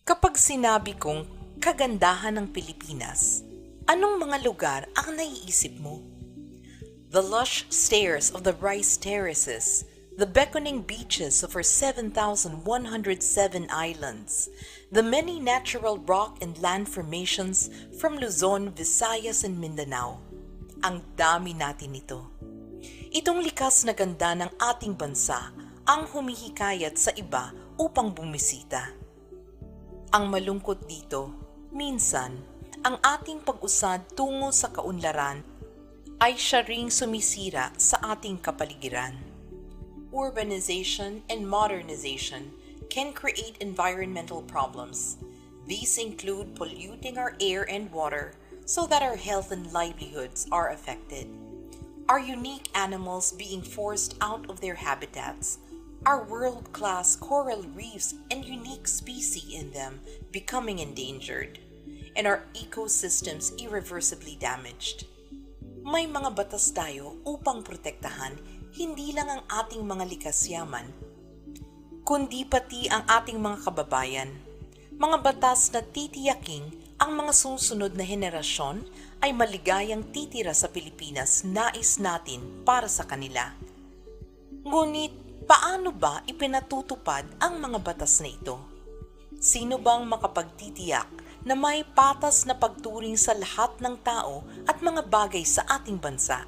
Kapag sinabi kong kagandahan ng Pilipinas, anong mga lugar ang naiisip mo? The lush stairs of the rice terraces, the beckoning beaches of our 7,107 islands, the many natural rock and land formations from Luzon, Visayas, and Mindanao. Ang dami natin nito. Itong likas na ganda ng ating bansa ang humihikayat sa iba upang bumisita. Ang malungkot dito, minsan, ang ating pag-usad tungo sa kaunlaran ay siya ring sumisira sa ating kapaligiran. Urbanization and modernization can create environmental problems. These include polluting our air and water so that our health and livelihoods are affected. Our unique animals being forced out of their habitats, our world-class coral reefs and unique species in them becoming endangered, and our ecosystems irreversibly damaged. May mga batas tayo upang protektahan hindi lang ang ating mga likas yaman, kundi pati ang ating mga kababayan. Mga batas na titiyaking ang mga susunod na henerasyon ay maligayang titira sa Pilipinas nais natin para sa kanila. Ngunit, paano ba ipinatutupad ang mga batas na ito? Sino bang makapagtitiyak na may patas na pagturing sa lahat ng tao at mga bagay sa ating bansa?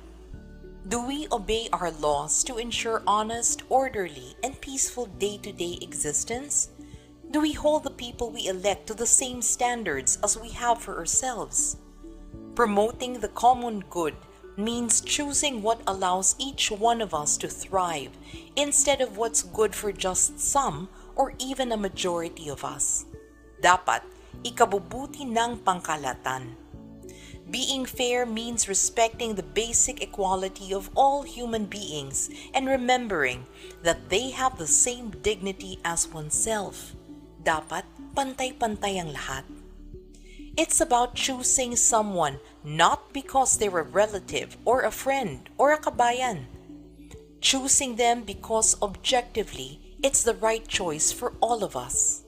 Do we obey our laws to ensure honest, orderly, and peaceful day-to-day existence? Do we hold the people we elect to the same standards as we have for ourselves? Promoting the common good means choosing what allows each one of us to thrive instead of what's good for just some or even a majority of us. Dapat ikabubuti ng pangkalahatan. Being fair means respecting the basic equality of all human beings and remembering that they have the same dignity as oneself. Dapat pantay-pantay ang lahat. It's about choosing someone not because they're a relative or a friend or a kabayan. Choosing them because objectively, it's the right choice for all of us.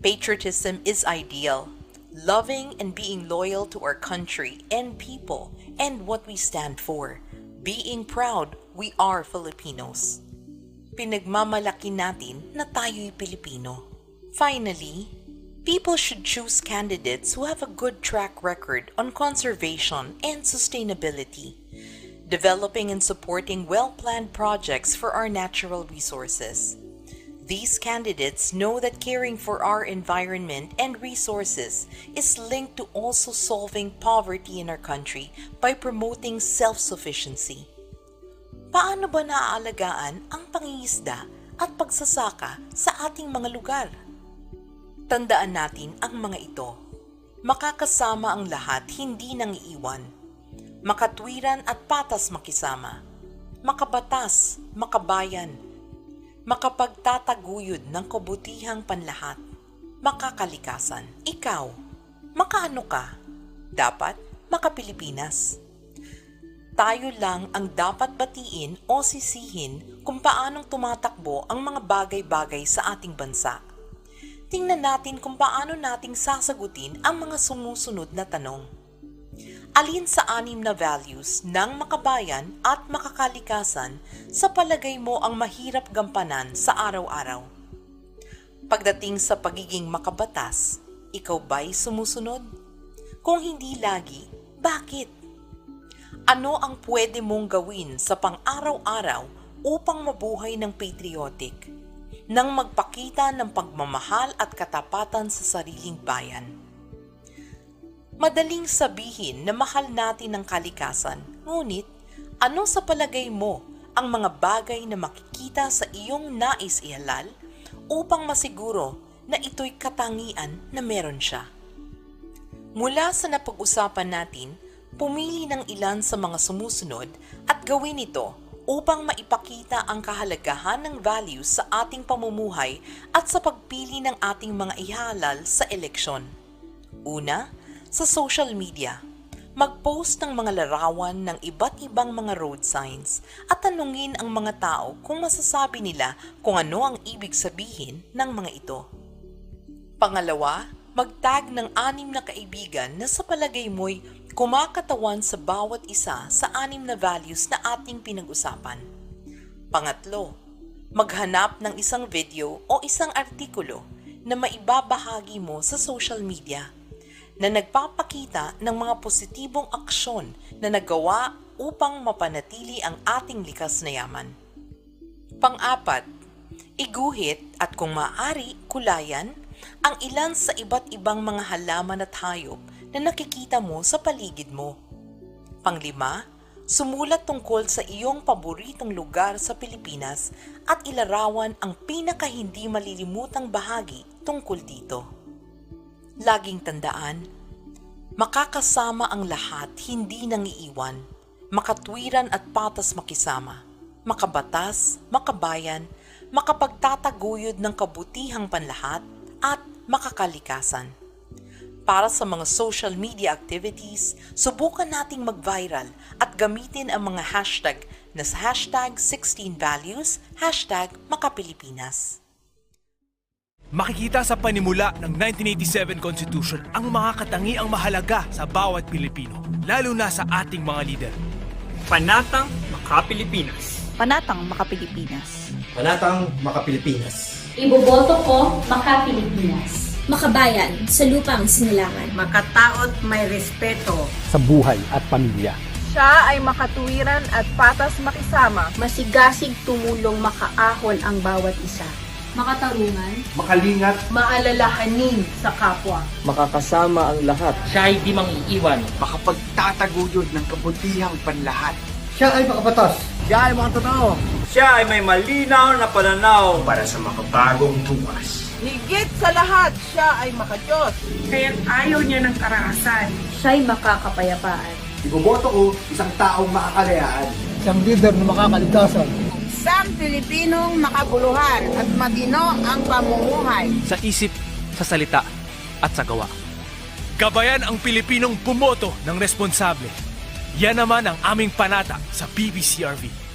Patriotism is ideal, loving and being loyal to our country and people and what we stand for. Being proud, we are Filipinos. Pinagmamalaki natin na tayo'y Pilipino. Finally, people should choose candidates who have a good track record on conservation and sustainability, developing and supporting well-planned projects for our natural resources. These candidates know that caring for our environment and resources is linked to also solving poverty in our country by promoting self-sufficiency. Paano ba naaalagaan ang pangingisda at pagsasaka sa ating mga lugar? Tandaan natin ang mga ito. Makakasama ang lahat, hindi nang iiwan. Makatwiran at patas makisama. Makabatas, makabayan. Makapagtataguyod ng kabutihang panlahat. Makakalikasan. Ikaw, makaano ka? Dapat makapilipinas. Tayo lang ang dapat batiin o sisihin kung paanong tumatakbo ang mga bagay-bagay sa ating bansa. Tingnan natin kung paano nating sasagutin ang mga sumusunod na tanong. Alin sa 6 na values ng makabayan at makakalikasan sa palagay mo ang mahirap gampanan sa araw-araw? Pagdating sa pagiging makabatas, ikaw ba'y sumusunod? Kung hindi lagi, bakit? Ano ang pwede mong gawin sa pang-araw-araw upang mabuhay ng patriotic? Nang magpakita ng pagmamahal at katapatan sa sariling bayan. Madaling sabihin na mahal natin ang kalikasan, ngunit ano sa palagay mo ang mga bagay na makikita sa iyong nais ihalal upang masiguro na ito'y katangian na meron siya? Mula sa napag-usapan natin, pumili ng ilan sa mga sumusunod at gawin ito upang maipakita ang kahalagahan ng values sa ating pamumuhay at sa pagpili ng ating mga ihalal sa eleksyon. Una, sa social media, mag-post ng mga larawan ng iba't ibang mga road signs at tanungin ang mga tao kung masasabi nila kung ano ang ibig sabihin ng mga ito. Pangalawa, magtag ng 6 na kaibigan na sa palagay mo'y kumakatawan sa bawat isa sa 6 na values na ating pinag-usapan. Pangatlo, maghanap ng isang video o isang artikulo na maibabahagi mo sa social media na nagpapakita ng mga positibong aksyon na nagawa upang mapanatili ang ating likas na yaman. Pang-apat, iguhit at kung maaari, kulayan ang ilan sa iba't ibang mga halaman at hayop na nakikita mo sa paligid mo. Panglima, sumulat tungkol sa iyong paboritong lugar sa Pilipinas at ilarawan ang pinaka-hindi malilimutang bahagi tungkol dito. Laging tandaan, makakasama ang lahat, hindi nangiiwan, makatwiran at patas makisama, makabatas, makabayan, makapagtataguyod ng kabutihang panlahat, at makakalikasan. Para sa mga social media activities, subukan nating mag-viral at gamitin ang mga hashtag na hashtag 16values, hashtag makapilipinas. Makikita sa panimula ng 1987 Constitution ang mga katangiang mahalaga sa bawat Pilipino, lalo na sa ating mga lider. Panatang Makapilipinas. Panatang Makapilipinas. Panatang Makapilipinas. Iboboto ko Makapilipinas. Makabayan sa lupang sinilangan. Makataot may respeto. Sa buhay at pamilya. Siya ay makatuwiran at patas makisama. Masigasig tumulong makaahon ang bawat isa. Makatarungan. Makalingat. Maalalahanin sa kapwa. Makakasama ang lahat. Siya ay di mangiiwan. Makapagtataguyod ng kabutihang panlahat. Siya ay makabatas. Siya ay makatotoo. Siya ay may malinaw na pananaw Para sa makabagong bukas. Higit sa lahat, siya ay makadiyos. Kaya't ayaw niya ng karahasan. Siya'y makakapayapaan. Iboboto ko isang taong makakalayaan. Isang leader na makakaligtasan. Isang Pilipinong makabuluhan at magino ang pamumuhay. Sa isip, sa salita, at sa gawa. Gabayan ang Pilipinong bumoto ng responsable. Yan naman ang aming panata sa BBCRV.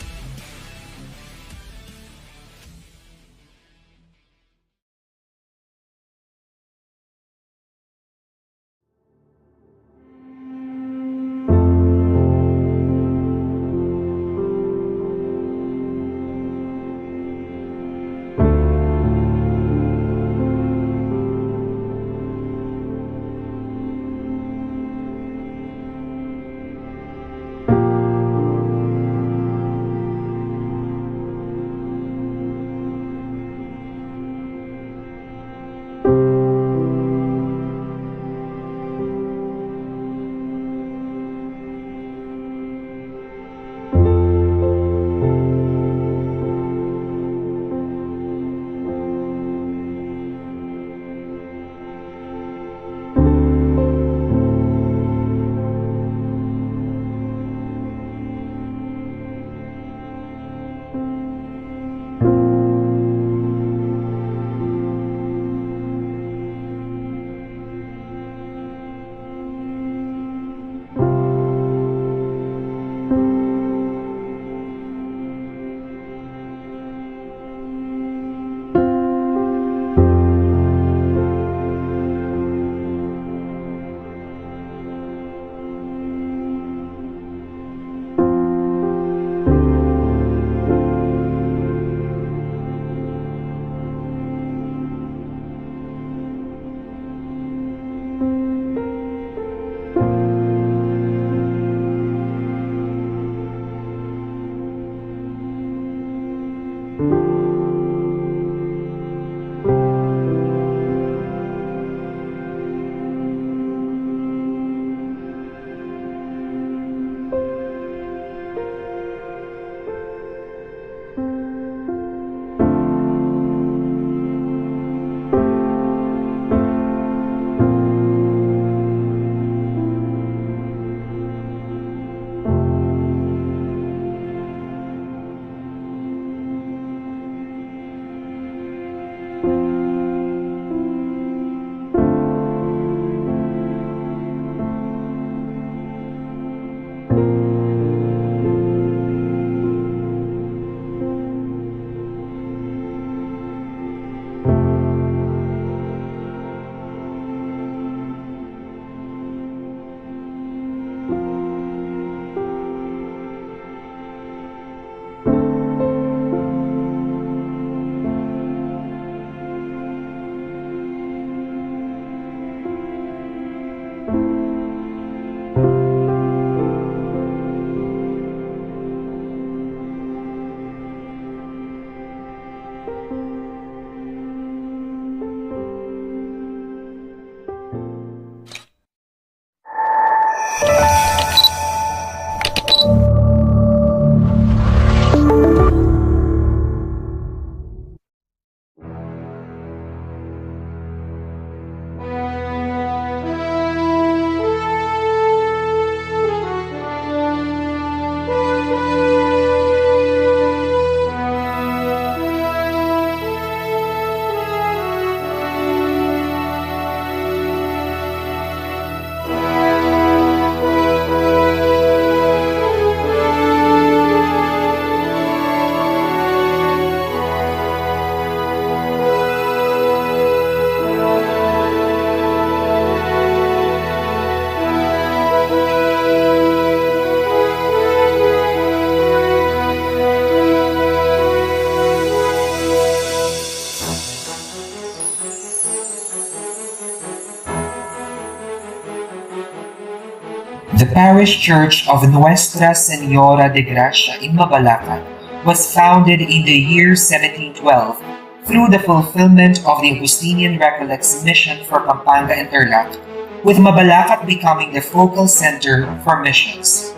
The parish church of Nuestra Señora de Gracia in Mabalacat was founded in the year 1712 through the fulfillment of the Augustinian Recollects mission for Pampanga and Tarlac, with Mabalacat becoming the focal center for missions.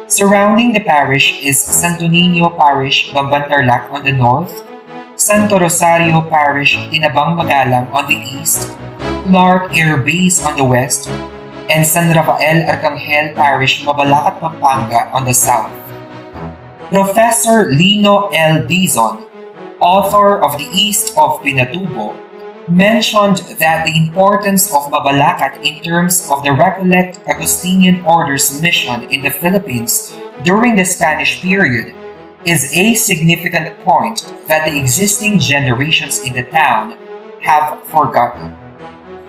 Surrounding the parish is Santo Niño Parish, Bamban Tarlac on the north, Santo Rosario Parish, Tinabang Magalang on the east, Clark Air Base on the west, and San Rafael Arcangel Parish, Mabalacat, Pampanga on the south. Professor Lino L. Dizon, author of The East of Pinatubo, mentioned that the importance of Mabalacat in terms of the Recollect Augustinian Order's mission in the Philippines during the Spanish period is a significant point that the existing generations in the town have forgotten.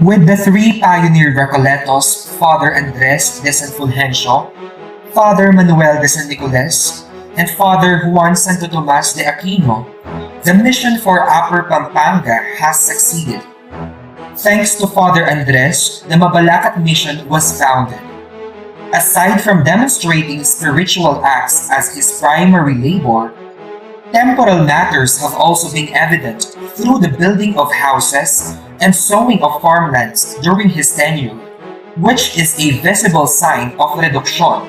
With the three pioneer Recolletos, Father Andres de San Fulgencio, Father Manuel de San Nicolas, and Father Juan Santo Tomas de Aquino, the mission for Upper Pampanga has succeeded. Thanks to Father Andres, the Mabalacat mission was founded. Aside from demonstrating spiritual acts as his primary labor, temporal matters have also been evident through the building of houses and sowing of farmlands during his tenure, which is a visible sign of reduction,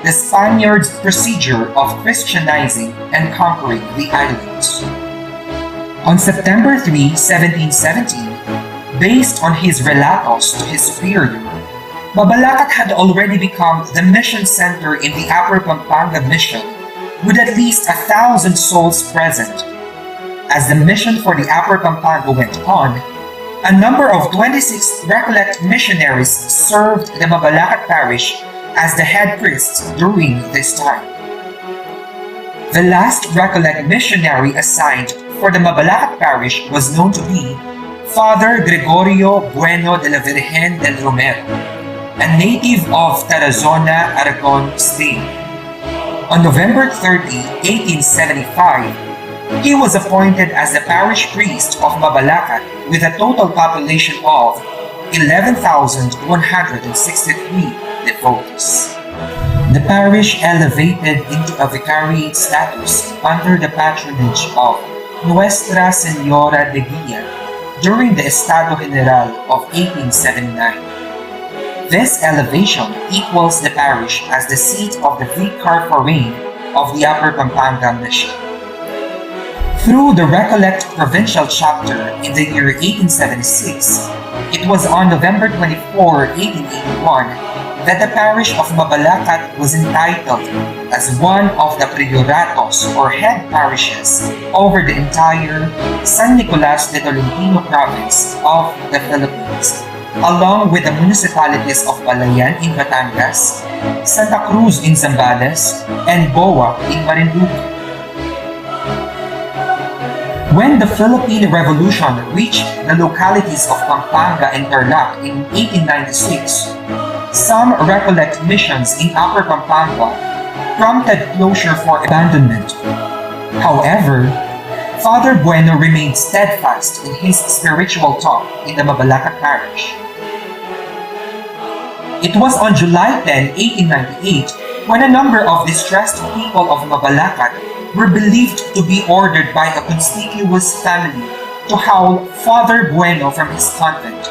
the Spaniards' procedure of Christianizing and conquering the islands. On September 3, 1717, based on his relatos to his superior, Mabalacat had already become the mission center in the Upper Pampanga mission, with at least 1,000 souls present. As the mission for the Upper Pampanga went on, a number of 26 Recollect missionaries served the Mabalacat parish as the head priests during this time. The last Recollect missionary assigned for the Mabalacat parish was known to be Father Gregorio Bueno de la Virgen del Romero, a native of Tarazona, Aragon, Spain. On November 30, 1875, he was appointed as the parish priest of Mabalacat with a total population of 11,163 devotees. The parish elevated into a vicariate status under the patronage of Nuestra Señora de Guia during the Estado General of 1879. This elevation equals the parish as the seat of the Vicar Foreign of the Upper Pampanga Mission. Through the Recollect Provincial Chapter in the year 1876, it was on November 24, 1881, that the parish of Mabalacat was entitled as one of the prioratos or head parishes over the entire San Nicolas de Tolentino province of the Philippines, along with the municipalities of Balayan in Batangas, Santa Cruz in Zambales, and Boa in Marinduque. When the Philippine Revolution reached the localities of Pampanga and Tarlac in 1896, some Recollect missions in Upper Pampanga prompted closure for abandonment. However, Father Bueno remained steadfast in his spiritual talk in the Mabalacat parish. It was on July 10, 1898, when a number of distressed people of Mabalacat were believed to be ordered by a conspicuous family to howl Father Bueno from his convent.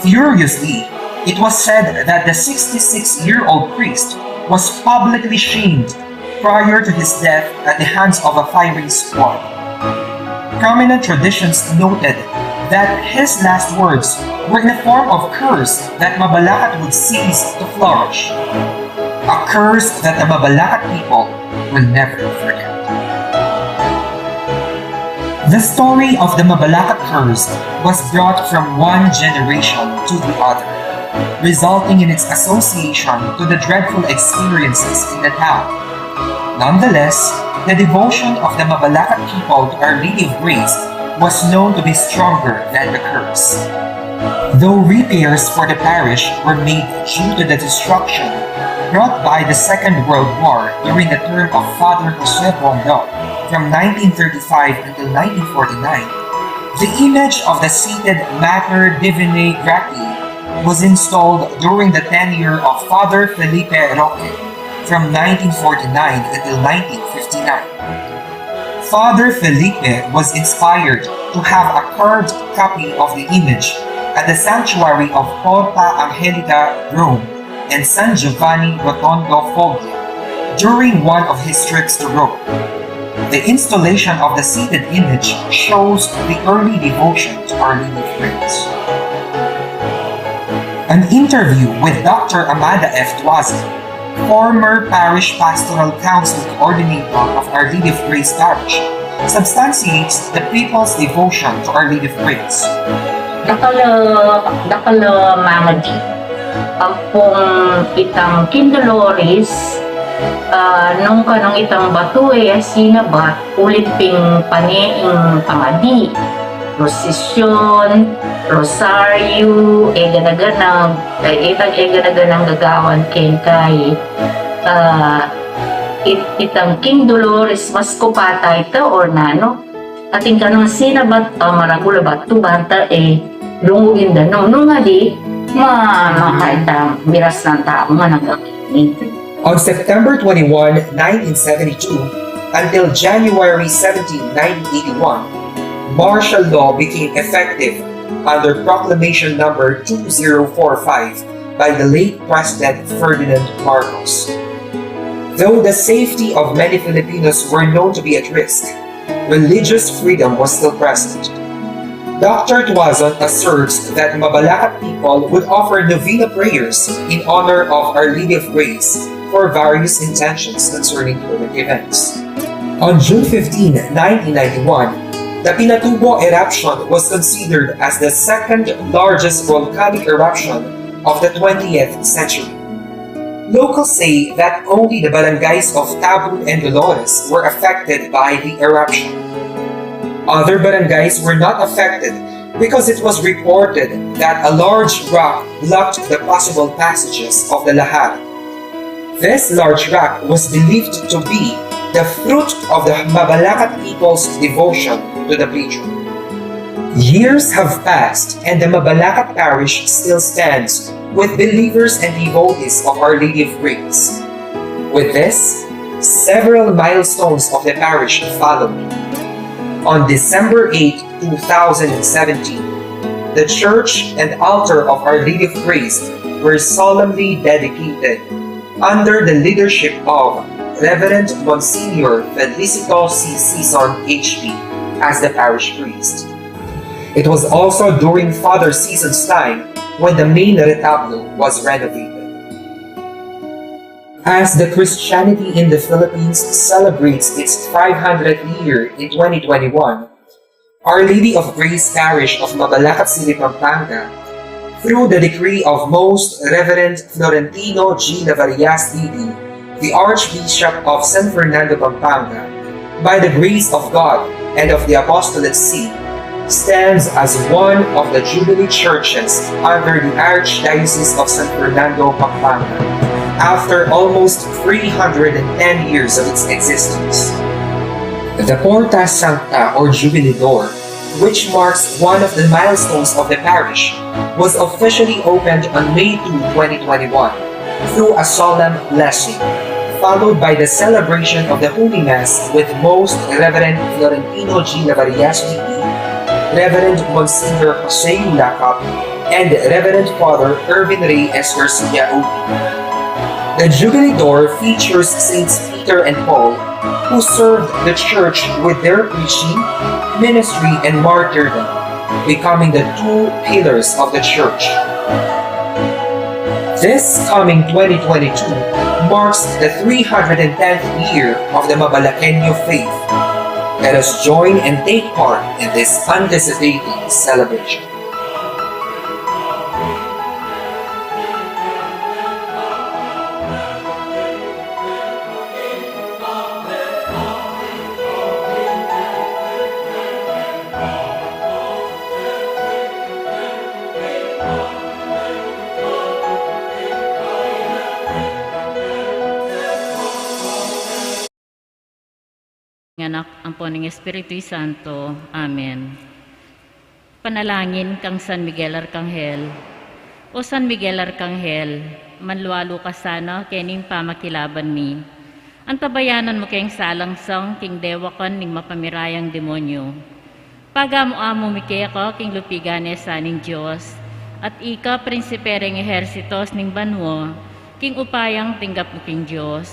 Furiously, it was said that the 66-year-old priest was publicly shamed prior to his death at the hands of a firing squad. Prominent traditions noted that his last words were in a form of curse that Mabalacat would cease to flourish. A curse that the Mabalacat people will never forget. The story of the Mabalacat curse was brought from one generation to the other, resulting in its association to the dreadful experiences in the town. Nonetheless, the devotion of the Mabalacat people to Our Lady of Grace was known to be stronger than the curse. Though repairs for the parish were made due to the destruction brought by the Second World War during the term of Father Jose Bondo from 1935 until 1949, the image of the seated Mater Divinae Gratiae was installed during the tenure of Father Felipe Roque from 1949 until 1959. Father Felipe was inspired to have a carved copy of the image at the sanctuary of Porta Angelica, Rome, and San Giovanni Rotondo, Foglia, during one of his trips to Rome. The installation of the seated image shows the early devotion to Our Lady of Grace. An interview with Dr. Amada F. Tuaza, former Parish Pastoral Council Coordinator of Our Lady of Grace Parish, substantiates the people's devotion to Our Lady of Grace. Dakala mamadi apong itang Kindoloris nung kanang itang batuwe sinabat ulit ping paneing pamadi prosesyon rosario ganaganang gagawan kay itang King Dolores Mascopata ito or nano ating kanang sinabat maragula batu banta lungugin da nung nga di makaitang miras ng tao nga nagkakinig. On September 21, 1972, until January 17, 1981, martial law became effective under Proclamation Number 2045 by the late President Ferdinand Marcos. Though the safety of many Filipinos were known to be at risk, religious freedom was still present. Dr. Tuazon asserts that Mabalacat people would offer novena prayers in honor of Our Lady of Grace for various intentions concerning current events. On June 15, 1991, the Pinatubo eruption was considered as the second largest volcanic eruption of the 20th century. Locals say that only the barangays of Tabun and Dolores were affected by the eruption. Other barangays were not affected because it was reported that a large rock blocked the possible passages of the Lahar. This large rock was believed to be the fruit of the Mabalacat people's devotion to the patron. Years have passed and the Mabalacat parish still stands with believers and devotees of Our Lady of Grace. With this, several milestones of the parish followed. On December 8, 2017, the church and altar of Our Lady of Grace were solemnly dedicated under the leadership of Reverend Monsignor Felicito C. Season H.P. as the parish priest. It was also during Father Season's time when the main retablo was renovated. As the Christianity in the Philippines celebrates its 500th year in 2021, Our Lady of Grace Parish of Mabalacat City, Pampanga, through the decree of Most Reverend Florentino G. Lavarias D.D., the Archbishop of San Fernando, Pampanga, by the grace of God and of the Apostolate See, stands as one of the Jubilee churches under the Archdiocese of San Fernando, Pampanga, after almost 310 years of its existence. The Porta Sancta or Jubilee Door, which marks one of the milestones of the parish, was officially opened on May 2, 2021 through a solemn blessing, followed by the celebration of the Holy Mass with Most Reverend Florentino G. Lavarias D.D., Reverend Monsignor Jose Ulacap, and Reverend Father Irvin Ray S. Garcia Obi. The Jubilee Door features Saints Peter and Paul, who served the church with their preaching, ministry, and martyrdom, becoming the two pillars of the church. This coming 2022 marks the 310th year of the Mabalaqueño faith. Let us join and take part in this anticipated celebration. Anak ang poning Espiritu Santo. Amen. Panalangin kang San Miguel Arcangel, O San Miguel Arcangel, manlualo ka sana kening pamakilaban mi. Antabayanan mo kayong salangsang king dewakan ning mapamirayang demonyo. Pagamo-amo mi kaya ko king lupigane sa ning Diyos, at ika prinsipereng ehersitos ning banwo, king upayang tinggap mo king Diyos.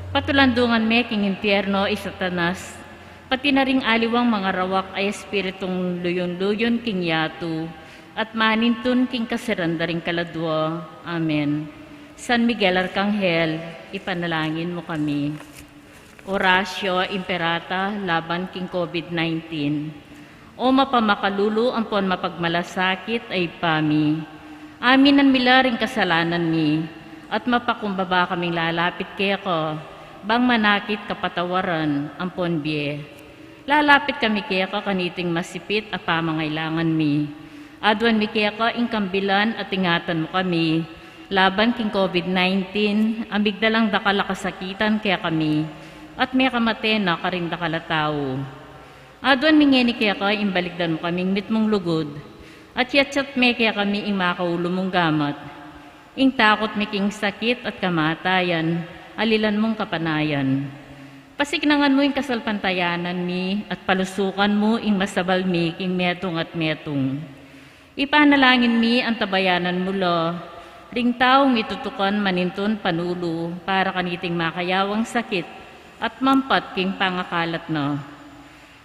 Patulandungan me king impyerno isatanas, pati na ring aliwang mga rawak ay espiritong luyon-luyon king yatu, at manintun king kasirandaring kaladwa. Amen. San Miguel Arcangel, ipanalangin mo kami. Orasyo Imperata laban king COVID-19. O mapamakalulu ampon mapagmalasakit ay pami. Aminan mila ring kasalanan mi, at mapakumbaba kaming lalapit kaya ko, bang manakit kapatawaran ampon biye. Lalapit kami kaya ko kaniting masipit a pamangailangan mi. Adwan mi kaya ko ingkambilan at ingatan mo kami, laban king COVID-19, amigdalang dakalakasakitan kaya kami, at may kamate na karing dakalatao. Adwan mingeni kaya ka imbaligdan mo kaming mitmong lugod, at yatsat me kaya kami ing makaulo mong gamat. Ing takot mi king sakit at kamatayan, alilan mong kapanayan. Pasignangan mo ing kasalpantayanan mi, at palusukan mo ing masabal mi king metong at metong. Ipanalangin mi ang tabayanan mo lo, ring taong itutukan manintun panulo, para kaniting makayawang sakit, at mampat king pangakalat no.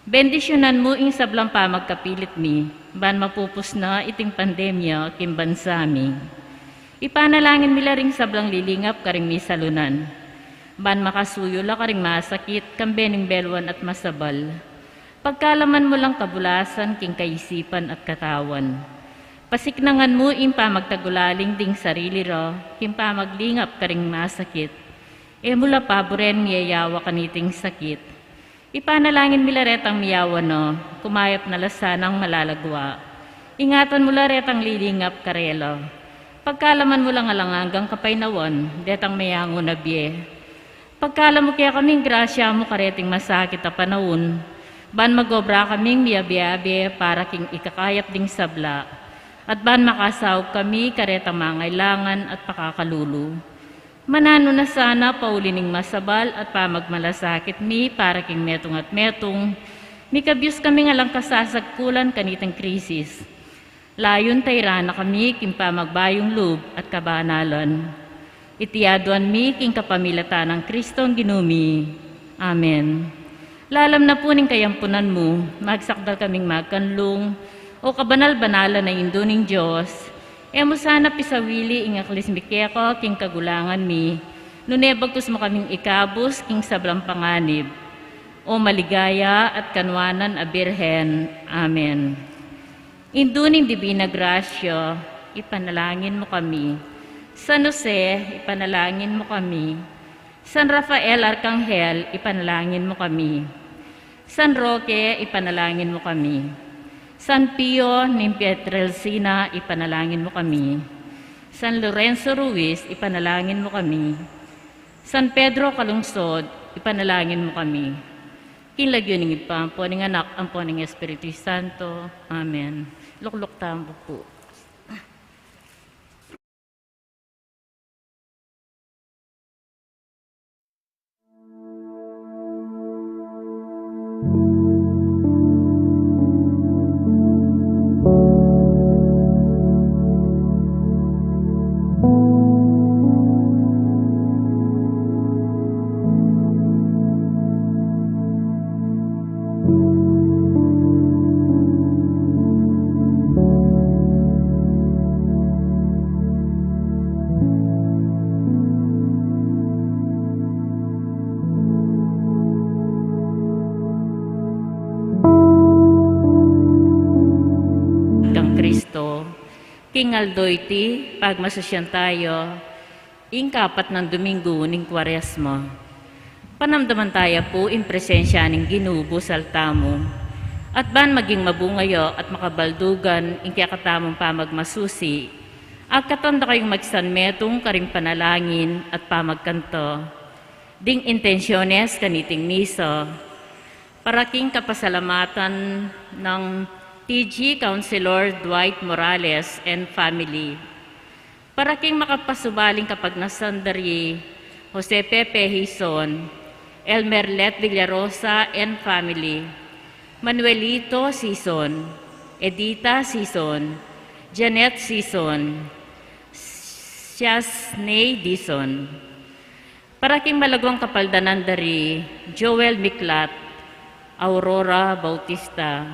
Bendisyonan mo ing sablang pa magkapilit mi, ban mapupus na iting pandemya kim bansa mi. Ipanalangin mila ring sablang lilingap karing mi salunan, ban makasuyo la karing masakit kambening belwan at masabal. Pagkalaman mo lang kabulasan king kaisipan at katawan. Pasiknangan mo ing pamagtagulaling ding sarili ro, kim pamaglingap karing masakit. E mula paboren miyayawa kaniting sakit. Ipanalangin mila retang miyawa no, kumayap na lasanang malalagwa. Ingatan mula retang lilingap karelo. Pagkalaman mo lang alangagang kapaynawan, detang mayango na biye. Pagkalam mo kaya kaming grasya mo kareting masakit a panahon, ban magobra kaming miyabiyabi para king ikakayap ding sabla, at ban makasawag kami karetang mangailangan at pakakalulu. Manano na sana paulining masabal at pamagmalasakit mi para king metong at metong, mikabyus kami nga lang kasasagkulan kanitang krisis. Layon tayrana kami king pamagbayong loob at kabanalan. Itiyaduan mi king kapamilatan ng Kristong ginumi. Amen. Lalam na po ning kayampunan mo, magsakdal kaming magkanlong, o kabanal-banalan na induning Diyos, mo sana pisawili ing aklis mi keko king kagulangan mi, nunebagkus mo kaming ikabus king sablang panganib, o maligaya at kanwanan a Birhen. Amen. Induning Divina Gracia, ipanalangin mo kami. San Jose, ipanalangin mo kami. San Rafael Arcangel, ipanalangin mo kami. San Roque, ipanalangin mo kami. San Pio ni Pietrelcina, ipanalangin mo kami. San Lorenzo Ruiz, ipanalangin mo kami. San Pedro Calungsod, ipanalangin mo kami. Kinlagyo ng ipampo ng anak, ampo ng Espiritu Santo. Amen. Lukluk tambo po. King Aldoyti, pagmasasyan tayo, ingkapat ng Domingo ning Kwaresma. Panamdaman tayo po in presensya ng Ginubo saltamo, at ban maging mabungayo at makabaldugan in kakatamong pamagmasusi, at katanda kayong magsanmetong karing panalangin at pamagkanto, ding intensyones kaniting miso, para king kapasalamatan ng TG Councilor Dwight Morales and family. Para king makapasubaling kapag nasandari, Jose Pepe Hison, Elmer Let Villarosa and family, Manuelito Sison, Edita Sison, Janet Sison, Siasney Dison. Para king malagwang kapaldanan dari, Joel Miklat, Aurora Bautista,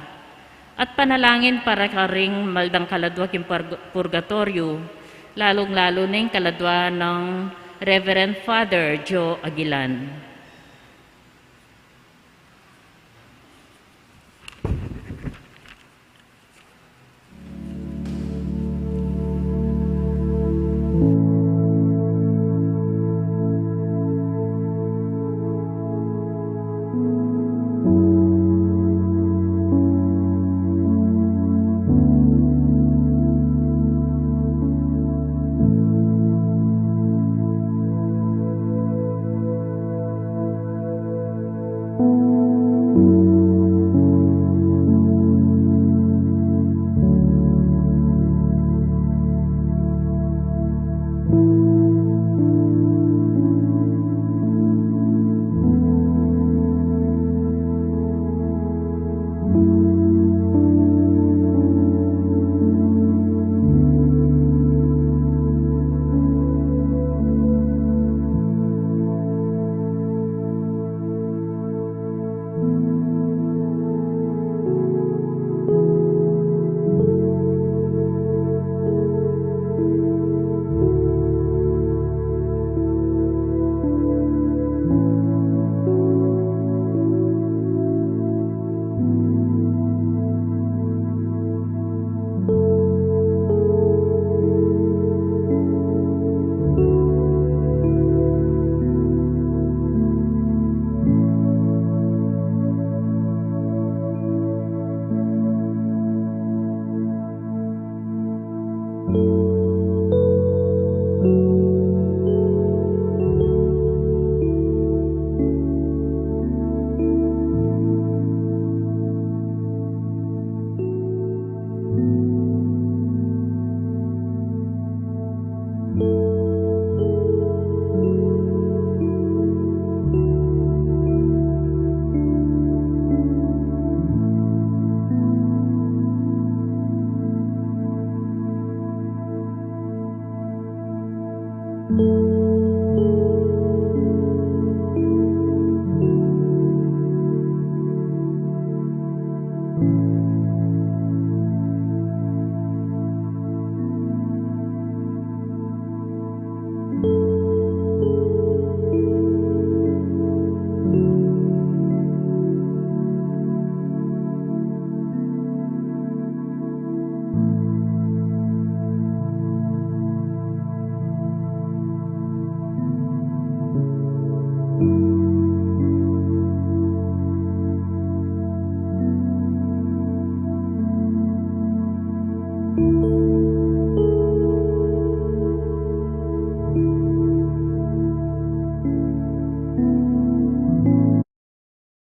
at panalangin para karing maldang kaladwa king purgatorio, lalong-lalo na yung kaladwa ng Reverend Father Joe Aguilan.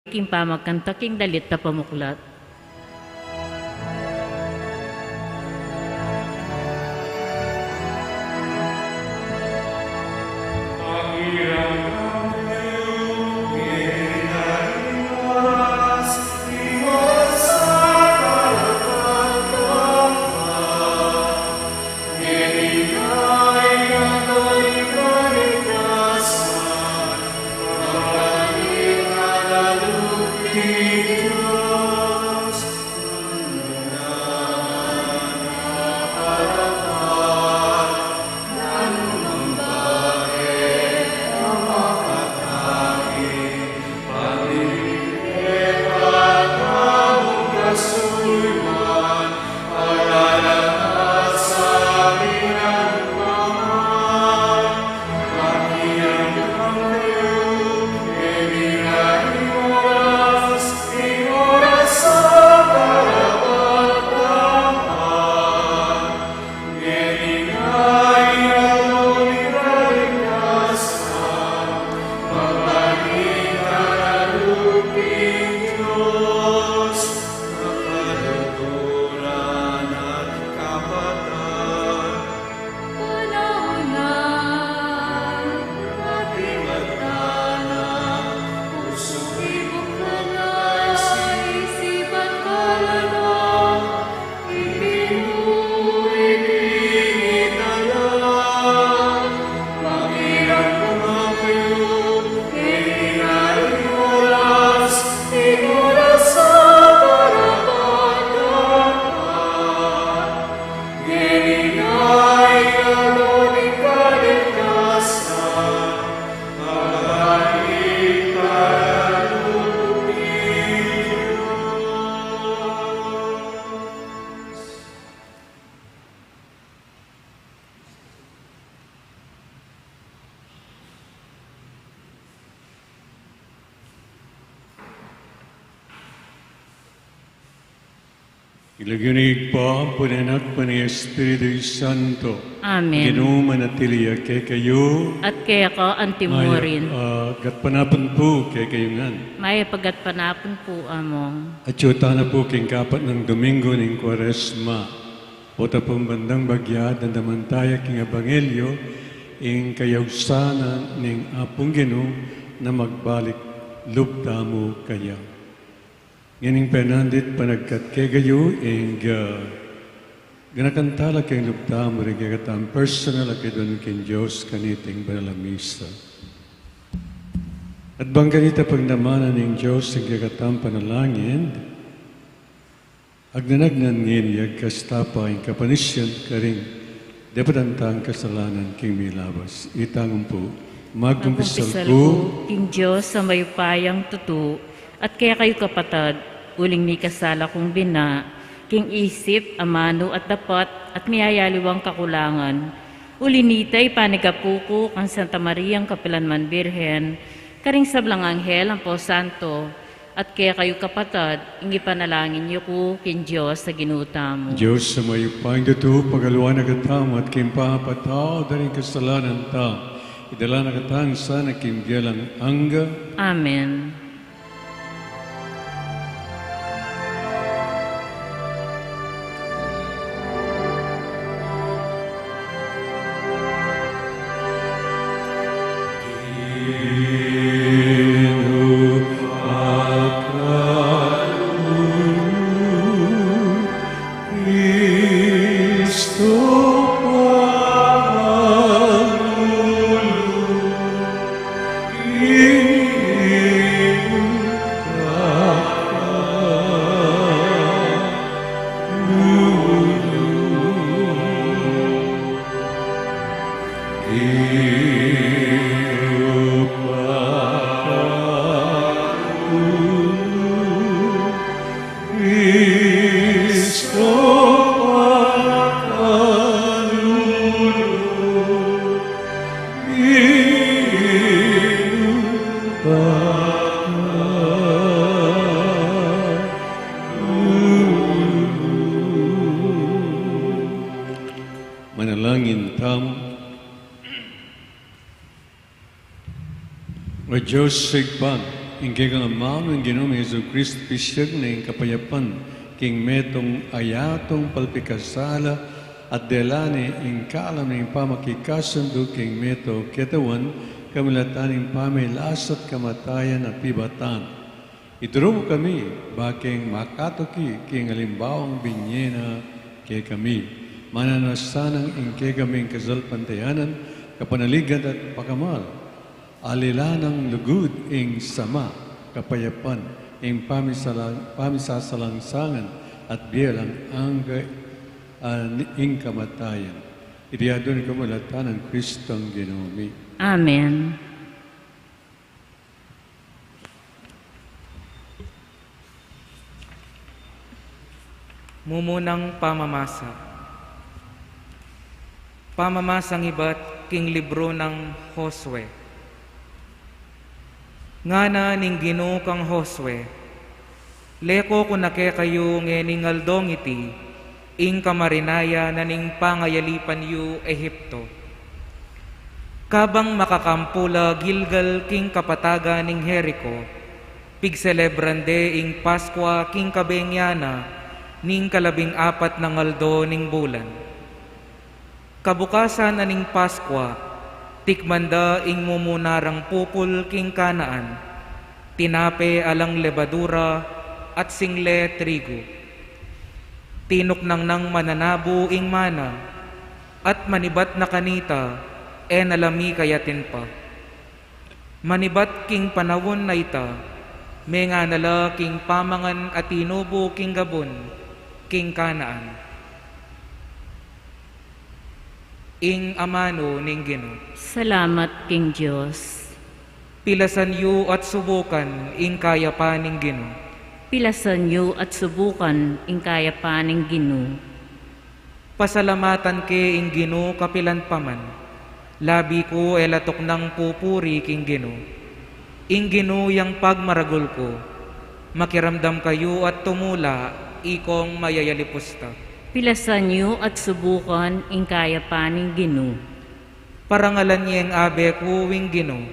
King pamagkanta king dalit na pamuklat. Victor. Ilaginig pa, punanak pa ni Espiritu Santo. Amen. Ginumanatili kay kayo. At kaya ko antimurin. Gatpanapan po kay kayo ngan. May paggatpanapon po among. At yuta na po king kapat ng Domingo ng Kwaresma. O tapong bandang bagyad na damantaya king Ebanghelyo ing kayawsanan ning apong Ginoo na magbalik lubta mo kaya. Nganing penandit panagkat kay gayo ing ganakantala kay lubta mo rin kagatam personal kay doon king Diyos kaniting banalamisa. At bang ganita pagnamanan ng Diyos ing kagatam panalangin, agnanagnan ngin kastapa ing kapanisyan karing depatantang kasalanan king milabas. Itangong po, magkumpisal ko, king Diyos sa mayupayang tutu, at kaya kayo kapatad, uling may kasala kong bina, king isip, amano at dapat, at miyayaliwang kakulangan. Ulinitay panigapuko kang Santa Mariang Kapilanman Birhen, karing sablang anghel ang po santo, at kaya kayo kapatad, ingi panalangin niyo ko king Diyos sa ginutamo. Diyos sa mayupayang tutu, pagaluan na katamo at king papataw, daring kasalanan ta, idala na katang sana king biyalang angga. Amen. Manalangin tam. O Diyos sigpan, ingkay kang amam ng Ginoong Hesus Kristo pisyag na ing kapayapan, king metong ayatong palpikasala at delane ing kaalam ng pamakikasundo king meto ketawan, kamilatan ing pamilasat kamatayan at pibatan. Ituro mo kami, baking makatoki king alimbawang binyena kay kami. Mananasanang ingkay kaming kasalpantayanan, kapanaligan at pakamal. Alilanang lugud ing sama, kapayapan, ing pamisasalangsangan at biyalang angga ing kamatayan. Iriado ni kamalatan ng Kristong Ginoo. Amen. Mumunang pamamasa. Pamamasang iba't king libro ng Josue. Ngana ning Ginoo kang Josue, leko ko nake kayo ngening aldong iti, ing kamarinaya na ning pangayalipan yu Ehipto. Kabang makakampula Gilgal king kapataga ning Jericho, pigselebrande ing Paskwa king kabengyana, ning 14 ng aldo ning bulan. Kabukasan aning Paskwa, tikmanda ing mumunarang pupul king Kanaan, tinape alang lebadura at single trigo. Tinuknang nang mananabo ing mana, at manibat na kanita, nalami kayatin pa. Manibat king panawon na ita, may nga nala king pamangan at tinubo king Gabon, king Kanaan. Ing amano ning Ginoo. Salamat king Diyos. Pilasan yu at subukan ing kayapan ning Ginoo. Pilasan yu at subukan ing kayapan ning Ginoo. Pasalamatan ke ing Ginoo kapilan paman. Labi ko elatok ng pupuri king Ginoo. Ing Ginoo yang pagmaragul ko. Makiramdam kayo at tumula ikong mayayalipusta. Pilasan niyo at subukan ing kaya paning Ginoo. Parangalan niyeng abe kuwing Ginoo,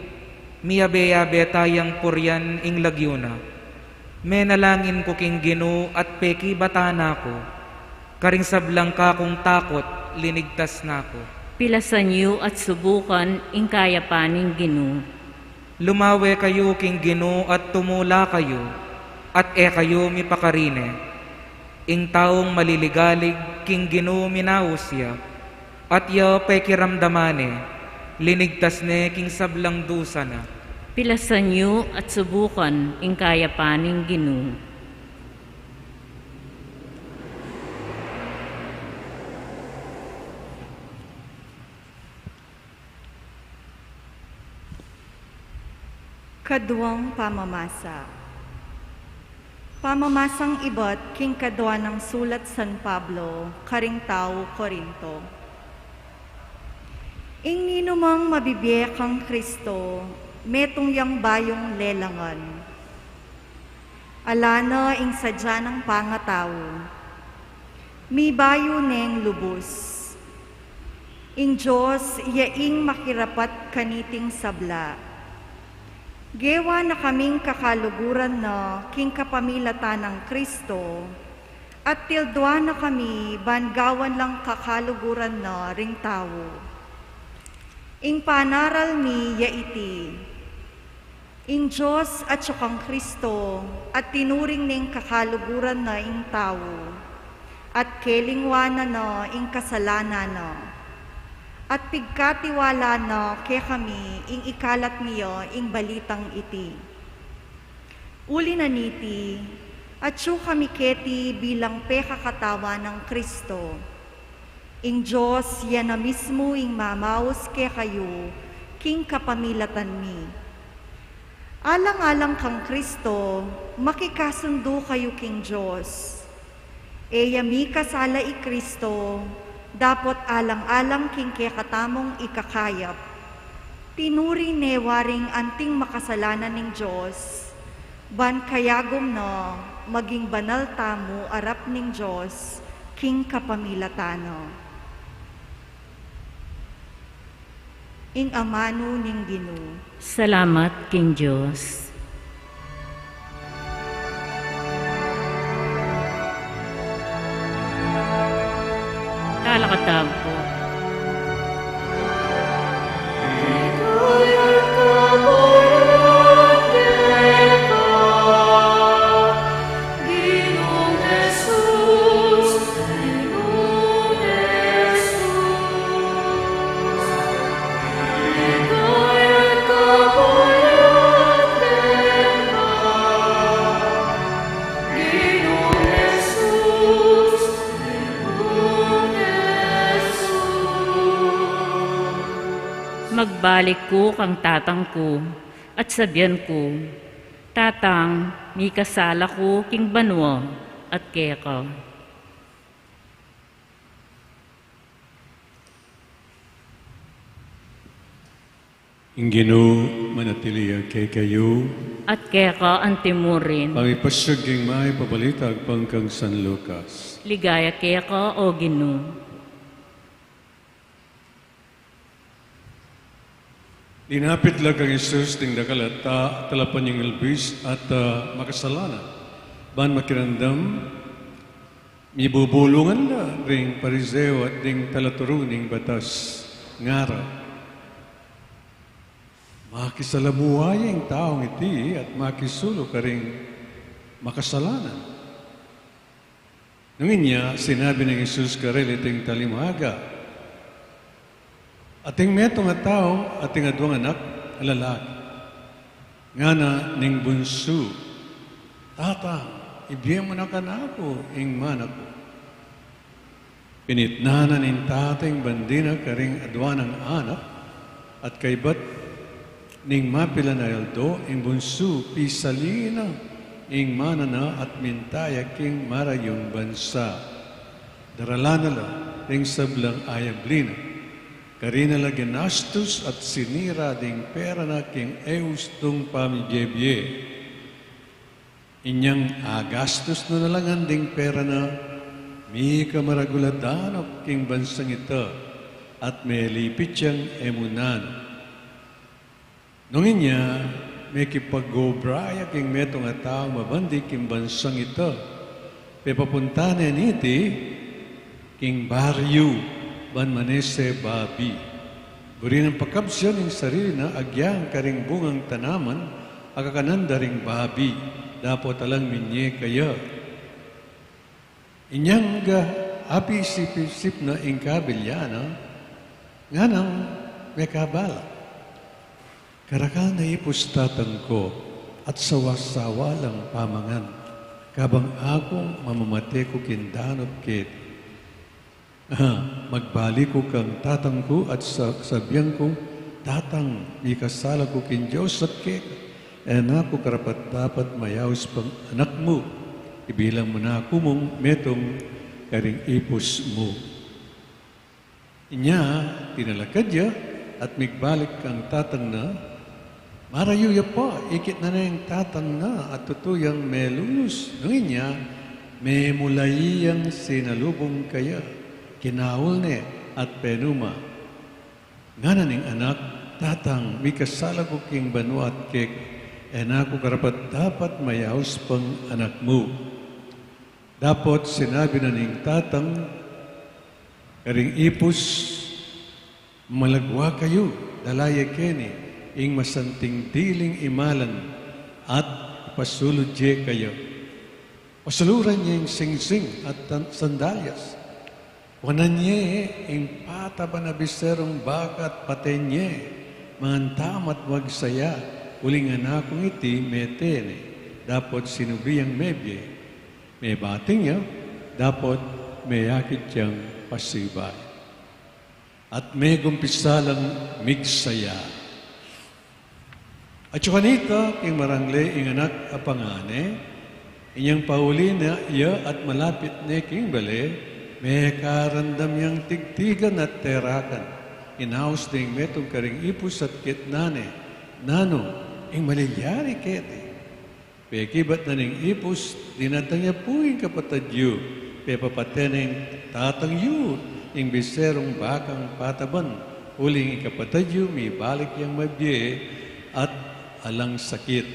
miyabe-yabe tayang puryan ing lagyuna. Menalangin ko king Ginoo at peki batana ko, karing sablang ka kong takot, linigtas na ko. Pilasan niyo at subukan ing kaya paning Ginoo. Lumawe kayo king Ginoo at tumula kayo, at kayo mipakarine. Ing taong maliligalig king Ginoo minausya, at ya pekiramdamane, linigtas ne king sablang dusa na. Pilasan niyo at subukan ing kaya paning Ginoo. Kaduang pamamasa. Pamamasang iba't king kadwa ng sulat San Pablo, karing tao Korinto. Ing ninumang mabibiyek ang Kristo, metong yang bayong lelangan. Alana ing sadya ng pangataw, mi bayo neng lubos. Ing Diyos, yaing makirapat kaniting sabla. Gewa na kaming kakaluguran na king kapamilatan ng Kristo, at tildwa na kami bangawan lang kakaluguran na ring tao. Ing panaral mi ya iti, ing Diyos at sukang Kristo, at tinuring ning kakaluguran na ing tao, at kelingwana na ing kasalanan na. At pigkatiwala na ke kami ing ikalat niyo ing balitang iti. Uli na niti, at siyo kami keti bilang pekakatawa ng Kristo. Ing Diyos yan na mismo ing mamaos ke kayo, king kapamilatan mi. Alang-alang kang Kristo, makikasundo kayo king Diyos. Yami kasala i Kristo, dapot alang-alang king katamong ikakayap. Tinuri ne waring anting makasalanan ning Diyos, ban kayagom no, maging banal tamo arap ning Diyos, king kapamilatano. Ing amano ning Ginoo. Salamat king Diyos. Kalakatab po. Magbalik ko kang tatang ko at sabyan ko, tatang, mi kasala ko king banwa at keka. Ing Ginoo manatili kay kayo, at keka ang timurin. pangipasyag king may pabalitag pangkang San Lucas. Ligaya keka o Ginoo. Dinapit lang kang Isus ting dakalata talapan yung ilbis at makasalanan. Ban makirandam, mibubulungan na ring pariseo at ding talaturuning batas ngara. Makisalamuhay ang taong iti at makisulo ka ring makasalanan. Nung inya, sinabi ng Isus karel iting talimaga, ating metong nga tao, ating adwang anak, lalaki. Nga na ning bunso, tata, ibiyem mo na ka na ako, ing manak ko. Pinitnanan ning tatang bandina karing adwan ng anak, at kaybat ning mapila na yaldo, ing bunso, pisalina, ing manana at mintaya king marayong bansa. Daralanala, ing sablang ayablina. Karina la ginastos at sinira ding pera na king eustong pamigyebye. Inyang agastos na nalangan ding pera na mi kamaraguladan king bansang ito at may lipit siyang emunan. Nung inya, may kipag-gobraya king metong atao mabandi king bansang ito. Pepapunta na niti king baryo ban manese babi. Buri ng pakabsyan ng sarili na agyang karing bungang tanaman akakananda ring babi. Dapat alang minye kaya. Inyang api sip-sip na ingkabilyana nga nang may kabala. Karakal na ipustatan ko at sawa-sawa lang pamangan. Kabang akong mamamate ko kindanot kit. Magbalik ko kang tatang ko at sabihan ko, tatang, ikasala ko kin Diyos at kit. Ako karapat dapat mayaws pang anak mo. Ibilang mo na ako mong metong karing ipos mo. Inya, tinalakad ya at migbalik kang tatang na. Marayuya pa, ikit na yung tatang na at tutuyang melulus. Nung inya, may mulayiyang sinalubong kaya. Kinawal ne at penuma. Nga na ning anak, tatang, may kasala ko king banwa at kek. Ako karapat dapat mayaws pang anak mo. Dapat sinabi na ning tatang, karing ipos, malagwa kayo, dalaya keni, ing masanting diling imalan, at pasulod je kayo. Pasuluran niya yung singsing at sandalyas. Wanan niya ing pataba na biserong baka at paten niya, mantamat wagsaya, uling anakong iti metene, dapat sinubiyang mebye, may bating niya, dapat may yakit siyang pasibay. At may gumpisalang migsaya. At saka nito, king marangle, ing anak apangane, inyang pauli na iya at malapit ni king bale, may karandam yang tigtigan at terakan. Inaus ding metong karing ipus at kitnane, nano, ing malilyari kete. Pekibat na ning ipus, dinatang niya po yung kapatadyo. Pepapateneng tatang yu, ing biserong bakang pataban. Uling ikapatadyo, may balik yung mabye at alang sakit.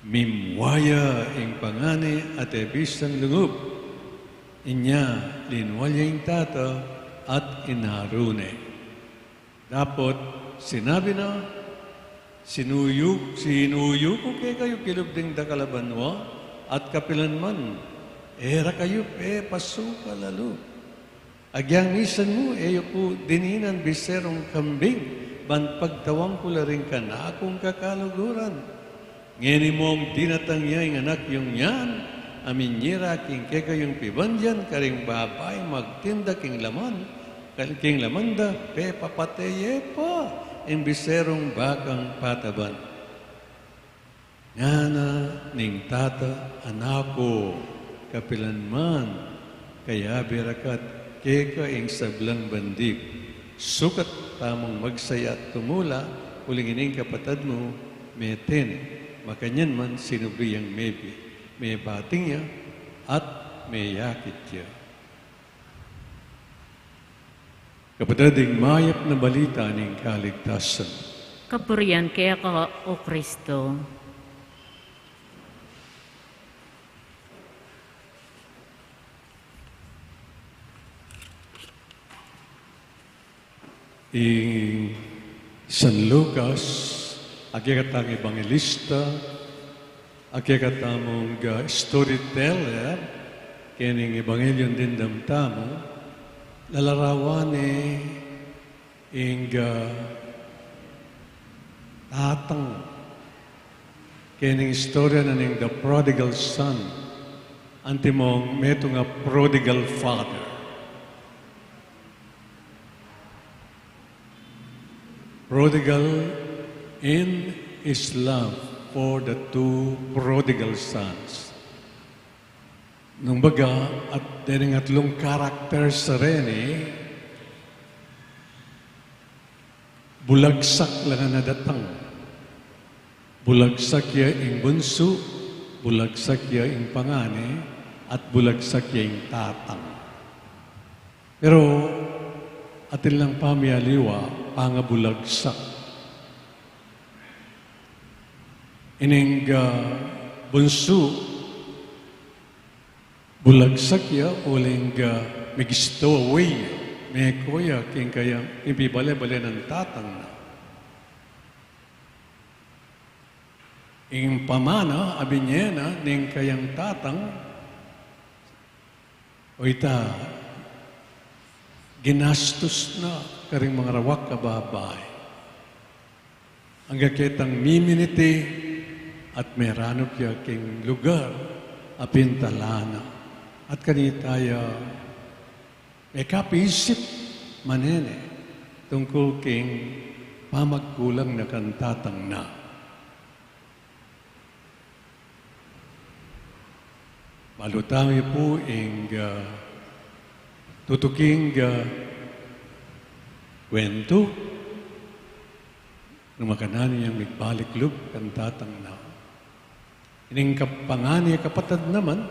Mimwaya ing pangani at ebisang lungub. Inya, linwalya ing tata at inarune. Dapat sinabi na, Sinuyo ko kayo kilubding da kalabanwa at kapilan man. Era kayo pasuka lalo. Agyang misan mo, eyo po dininan biserong kambing, ban pagtawang ko la rin ka na akong kakaluguran. Ngeni mong dinatang niya yung anak yung yan, amin nira king kekayong pibandyan, karing babay magtinda king laman, king lamanda, papateye pa. Imbiserong bakang pataban. Ngana ning tata anako kapilan man kaya birakat keka ing sablang bandig. Sukat tamang magsaya at tumula ulingining kapatad mo meten. Makanyan man sinubriyang mebi. May bating niya at may yakit niya. Kapatading mayap na balita ng kaligtasan. Kapurian kaya ka, O Kristo. Ing San Lucas, agyagatang evangelista, agyagatang storyteller, kining evangelyon din damtamo, lalarawan ing tatang kining istorya na ning the prodigal son antimong meto nga prodigal father. Prodigal in his love for the two prodigal sons. Nung baga, at din ang atlong karakter sa rin bulagsak lang na datang. Bulagsak ya ing bunso, bulagsak ya ing pangani, at bulagsak ya ing tatang. Pero, atin lang pamiyaliwa, pangabulagsak. Ining bunso, bulagsak ya, uling migisto away, may kuya, king kayang ibibale-bale ng tatang na. Ing pamana, abinyena, ning kayang tatang, o ita, ginastos na karing mga rawak kababay. Ang gakitang miminiti at merano kya king lugar, apintalana. At kanitaya, may kapisip manene, tungkol king pamagkulang na kantatang na. Malutami po ing tutuking kwento ng makanan niyang migbalik lub kantatang na. Ining kapangani kapatid naman,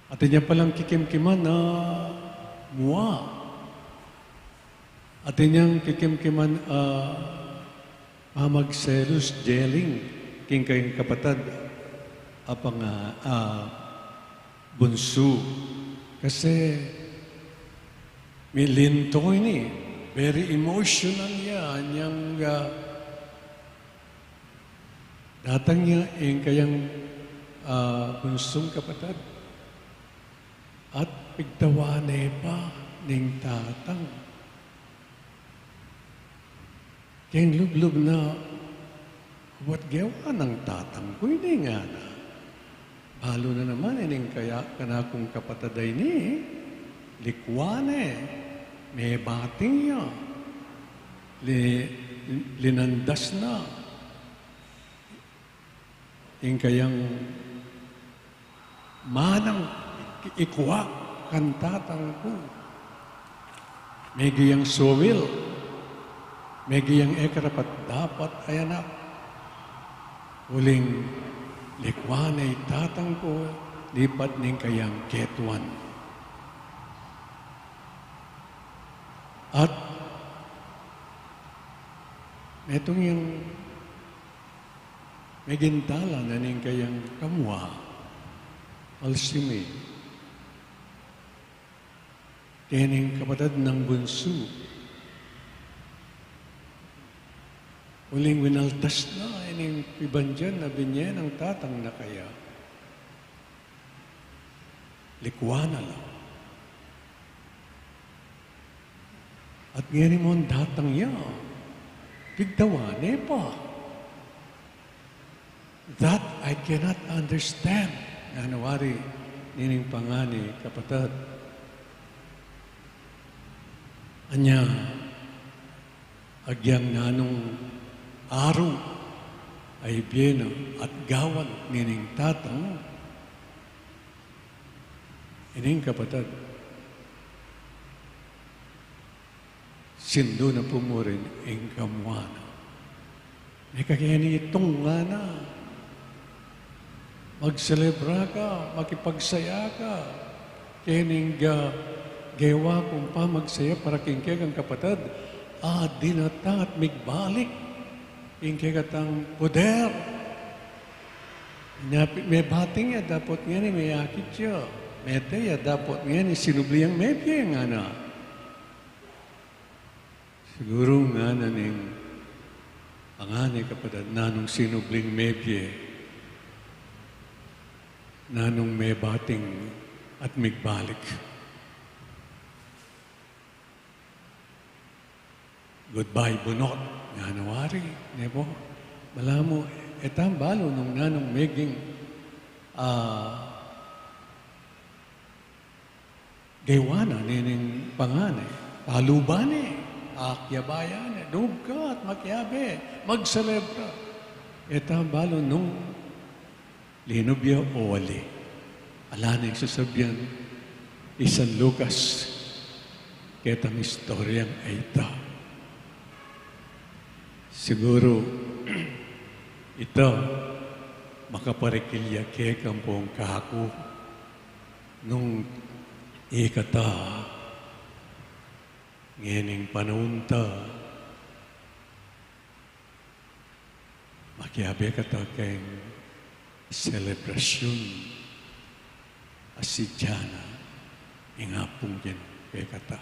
at niya palang kikimkiman na muwa. At niyang kikimkiman mamagselos jeling king kayong kapatid apang bunso. Kasi may linto ini, very emotional yan, yung datang niya yung kayang bunsong kapatid. At pigtawane pa ning tatang. Kaya lublub na, what gawa ng tatang ko, hindi nga na. Balo na naman, ining kaya kanakong kapataday ni, likwane, may bating niya, linandas na. Yung kayang manang ikwa kantatang ko. May giyang suwil, may giyang ekarapat dapat ayanak. Uling likwanay tatang ko, lipat ning kayang ketuan. At itong yung may gintala na ning kayang kamwa, alsimi, kaya ning kapatid ng bunso, uling winaltas na, ining ibandyan na binyen ang tatang na kaya. Likwana lang. At ngayon mo ang datang niya, bigdawane pa. That I cannot understand. Nanawari, nining pangani, kapatid. Anya, agyang nanong araw ay biyena at gawan nining tatang. Ining kapatid, sindo na pumurin ang kamwana. May kagayani itong nga na. Magselebra ka, makipagsaya ka. Kining gawa kung pa magsaya para kingkeg ang kapatid. Dinata at migbalik. Kingkeg at ang poder. May bating ya, dapat nga ni may akit siya. May teya, dapat nga ni sinubliyang may piye nga na. Siguro nga na ning pangani kapatid, nanong sinubling mebye, nanong may bating at migbalik. Goodbye, bunot. Nga nawari, nebo. Malamo, etang balo nung nanong meging gaywana nining pangani, palubani. Akyabayan, dugkat, makyabe, magselebra. Eta balo nung linubya o wali. Ala na sasabihan, isang Lucas, ketang istoryang ita. Siguro, ito, makaparikilya ke kampong kahaku nung ikata ngening panunta makiabe kata keng selebrasyon asidjana ingapong jen kay kata.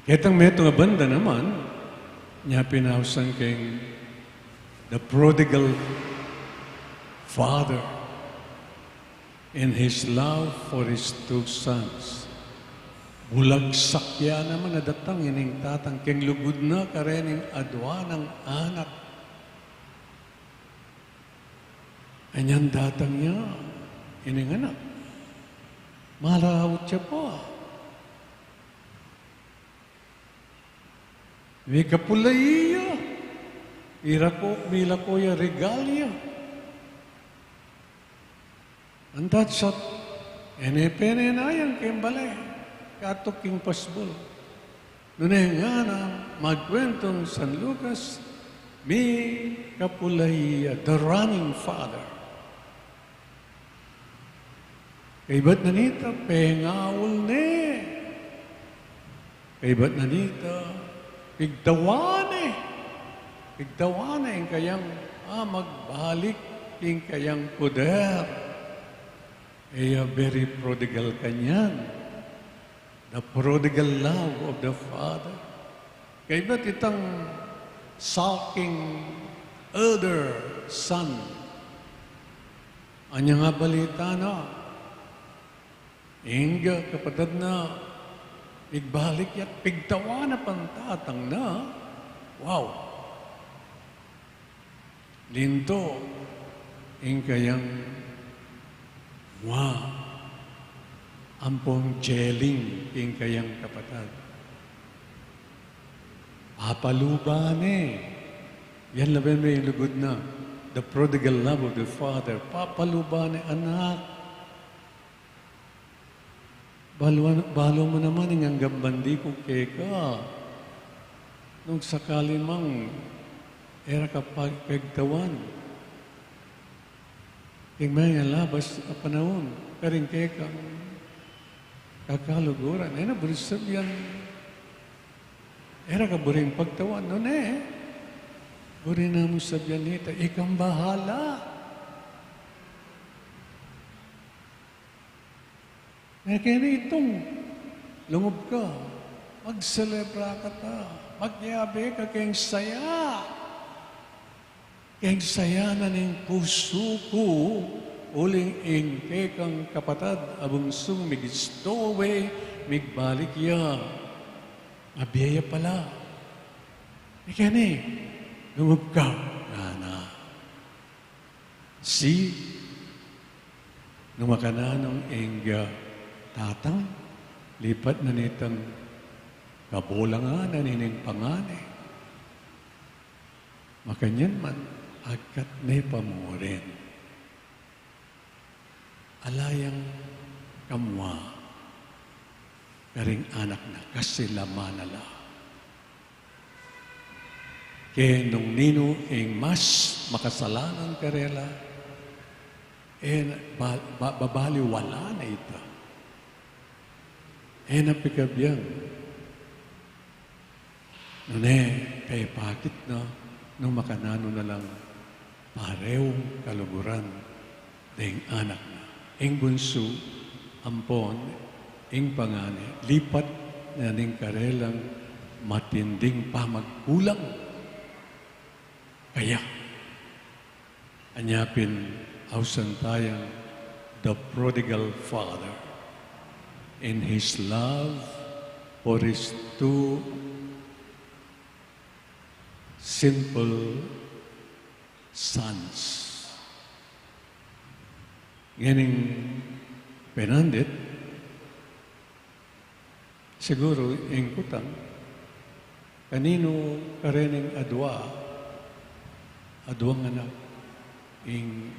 Ketang meto nga banda naman, niya pinausan keng the prodigal father in his love for his two sons. Bulagsak ya naman na datang ining tatang keng lugod na karening adwa ng anak. Anyan datang niya, ining anak. Marawat siya pa. May kapulaiya. Mila ko ya regalya. Andat sa enepene na yan kembale. Katok king pasbol. Nunay nga na magkwentong San Lucas, may kapulaiya, the running father. Kaibat na nita, pengawul ne. Kaibat na nita, pigdawane. Pigdawane yung kayang magbalik yung kayang poder. Kaya very prodigal kanyan. The prodigal love of the Father. Kaibat itang sulking elder son. Anya nga balita na. Inga kapatid na igbalik yak pigtawa na pantatang na. Wow! Linto, kayang ampong jeling kayang kapatid. Papaluban Yan laban mo yung lugod na. The prodigal love of the Father. Papaluban anak. Balo mo naman ang gambandi ko keka. Nung sakali mang era ka pagpagtawan. Tingnan nga labas na panahon. Karing keka kakaluguran. Na burisab yan. Era ka buring pagtawan. No burin na mo sabyan nita. Ikang bahala. Kaya itong lungob ka, magselebra ka ta, magyabe ka kayong saya. Kayong saya na ning puso ko, uling ingke kang kapatad, abungsong migistowe, migbalik ya. Mabiyaya pala. Kaya lungob ka, nana. Nung makananong ingga, tatang, lipat na nitang kabulangan na nining pangane. Makanyan man, agkat na pamurin. Alayang kamwa, karing anak na kasilama nala. Kaya nung nino ang mas makasalanan karela, babaliwala na ito. Napikabiyang. Kay pakit na, nung makanano na lang, parew kaluguran, dahing anak na. Ing bunso, ampon, ing pangani, lipat na ning karelang matinding pamagkulang. Kaya, anyapin, ausan tayang, the prodigal father, in his love for his two simple sons. Nganing penandit, siguro yung kutang, kanino karening adwang anak, yung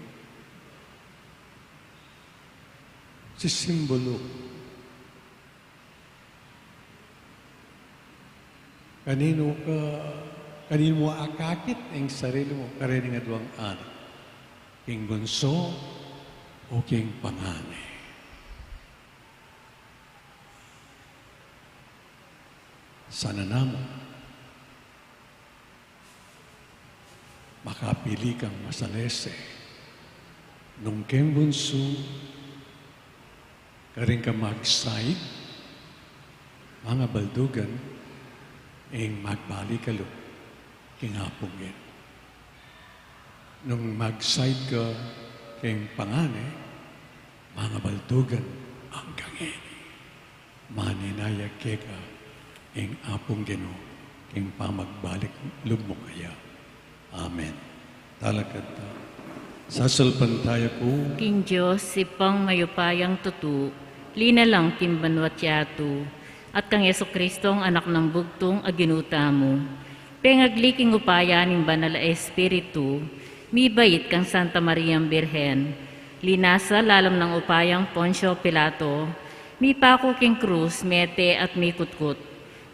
sisimbolo. Kanino ka Kanin mo akakit ang sarili mo, karining adwang anak. King bunso o king panganay. Sana namo makapili kang masalese nung king bunso karing ka mag-side mga baldugan ang magbalikalo kingapungin. Nung mag-side ka king pangane, mga baldugan ang gangin. Maninaya keka ing apong Ginoo king pamagbalik lubmo kaya. Amen. Talakad ta. Sasalpan tayo ko. King Diyos, sipang mayupayang tutu, linalang kimbanwat yato, at kang Yeso Kristo ang anak ng bugtong aginuta mo. Pengagliking upaya ng banal na Espiritu, mibait kang Santa Mariang Birhen, linasa lalam ng upayang Poncio Pilato, mi pako king krus, mete at mi kutkut,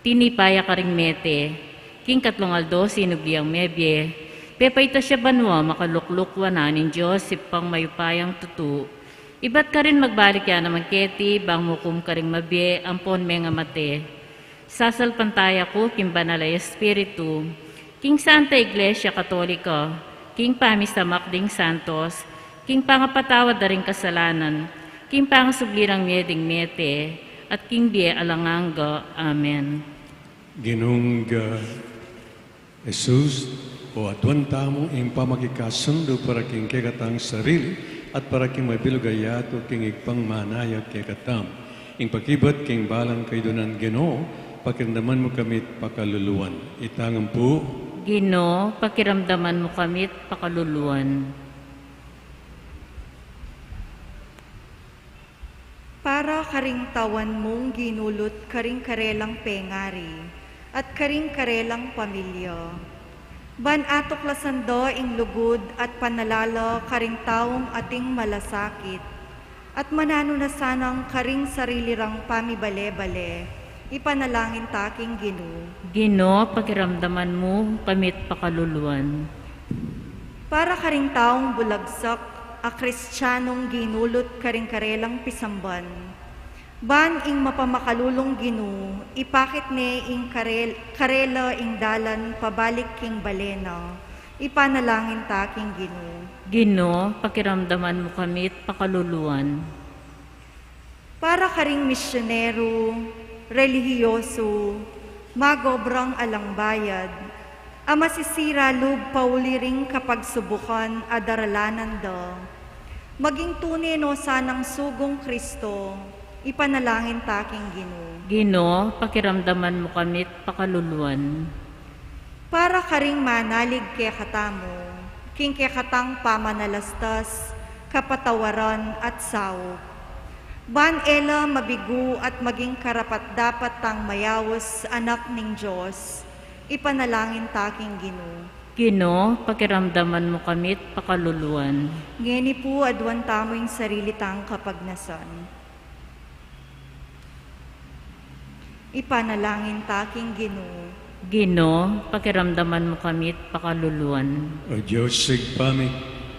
tinipaya ka ring mete, king katlong aldo sinugyang mebye, pepayta siya banwa makaluklukwa na ng Diyos sipang mayupayang tutu, ibat ka rin magbalik yan naman keti, bang mukum ka ring mabye, ampon menga mate, sasalpantaya ko king banal na Espiritu, king Santa Iglesia Katolika, king pamisamak ding santos, king pangapatawad na ring kasalanan, king pangasublirang meding mete, at king bie alanganga. Amen. Ginungga Jesus, o atuan tamo ing pamagikasundo para king kegatang sarili at para king mabilugayato king igpang manaya kegatam. Ing pakibat king balang kay donan Ginoo, pakiramdaman mo kamit pakaluluan. Itangan po, Ginoo, pakiramdaman mo kamit pakaluluan. Para karing tawan mong ginulot karing karelang pengari at karing karelang pamilya. Ban atoklasan ing lugod at panalala karing taong ating malasakit at manano na sanang karing sarilirang pamibale-bale, ipanalangin taking Ginoo. Ginoo, pakiramdaman mo kamit pakaluluan. Para karing taong bulagsak a Kristiyanong ginulot karing karelang pisamban, ban ing mapamakalulong Ginoo, ipakit ne ing karela ing dalan pabalik king balena, ipanalangin taking Ginoo. Ginoo, pakiramdaman mo kamit pakaluluan. Para karing misyonero, relihiyoso, magobrang alangbayad, ama sisira lub pauliring kapag subukan adaralanan da, maging tunay no sanang sugong Kristo, ipanalangin taking Ginoo. Ginoo, pakiramdaman mo kamit pakaluluan. Para karing manalig kay katamo, king kay katang pamanalastas, kapatawaran at sawok. Ban ela mabigu at maging karapat dapat tang mayawos anak ning Diyos, ipanalangin taking Ginoo. Ginoo, pakiramdaman mo kamit pakaluluan. Ngeni po adwan tamo yung sarili tang kapagnasan. Ipanalangin taking Ginoo. Ginoo, pakiramdaman mo kamit pakaluluan. o Diyos sigpami,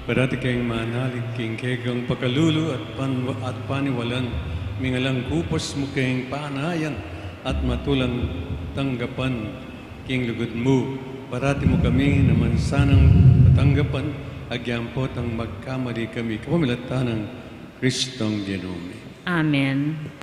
parati kayong manalig king kegang pakalulu at paniwalan, mingalang kupos mo kayong panayan at matulang tanggapan king lugod mo, parati mo kami naman sanang matanggapan, agyampot ang magkamali kami, kapamilatan ng Kristong Ginoo. Amen. Amen.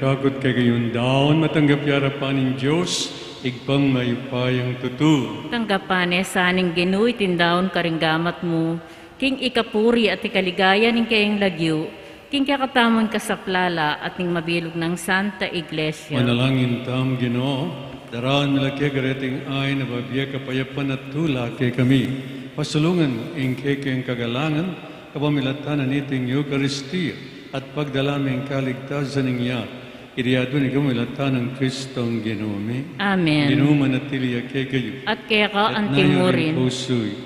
kakot kay gayon daon matanggap yarapan ng Diyos, igpang mayupayang tutu. Tanggapan saning Ginoo itindaon karinggamat mo, king ikapuri at ikaligaya ning kayang lagyo, king kakatamon kasaplala at ning mabilog ng Santa Iglesia. Manalangin tam Ginoo, daraan malaki gareting ay na babiya kapayapan at tula kay kami. Pasulungan ing kayang kagalangan, kapamilatanan iting Eucharistia at pagdalaming kaligtasan ng iya. Iriado ni kamilatan ng Kristong Ginoo. Amen. Ginoo manatili kay kayo. At kaya ka antimurin,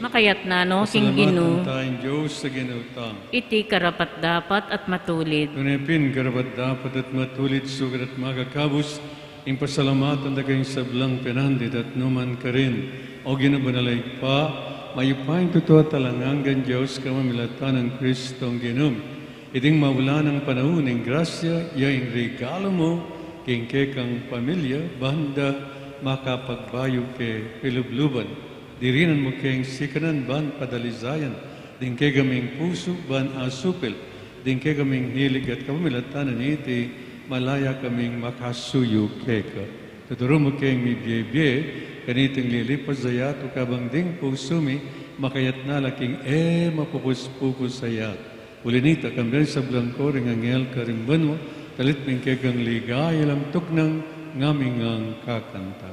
makayat na no, king Ginoo, tayong Diyos sa ginutang. iti karapat dapat at matulid. Tunepin karapat dapat at matulid sugat at magakabos, ing pasalamatan na kayong sablang pinandit at numan ka rin. O ginabanalay pa, mayupayang totoo talanganggan Diyos kamamilatan ng Kristong Ginoo. Iting mawala ng panahon ng grasya, yaing regalo mo, king kekang pamilya, banda, makapagbayo ke pilubluban. Dirinan mo keng sikanan ban padalizayan, din ke gaming puso ban asupil, din ke gaming hilig at kamamilatanan iti, malaya kaming makasuyo keka. Tuturo mo keng mi biye-biye, kaniting lilipas zayat o kabang ding puso mi, makayat na laking mapupus-pupus sayat. Ulinita kamdan sa blangko ring angel karimban mo, talit ming kegang ligay alam tuknang ngaming ang kakanta.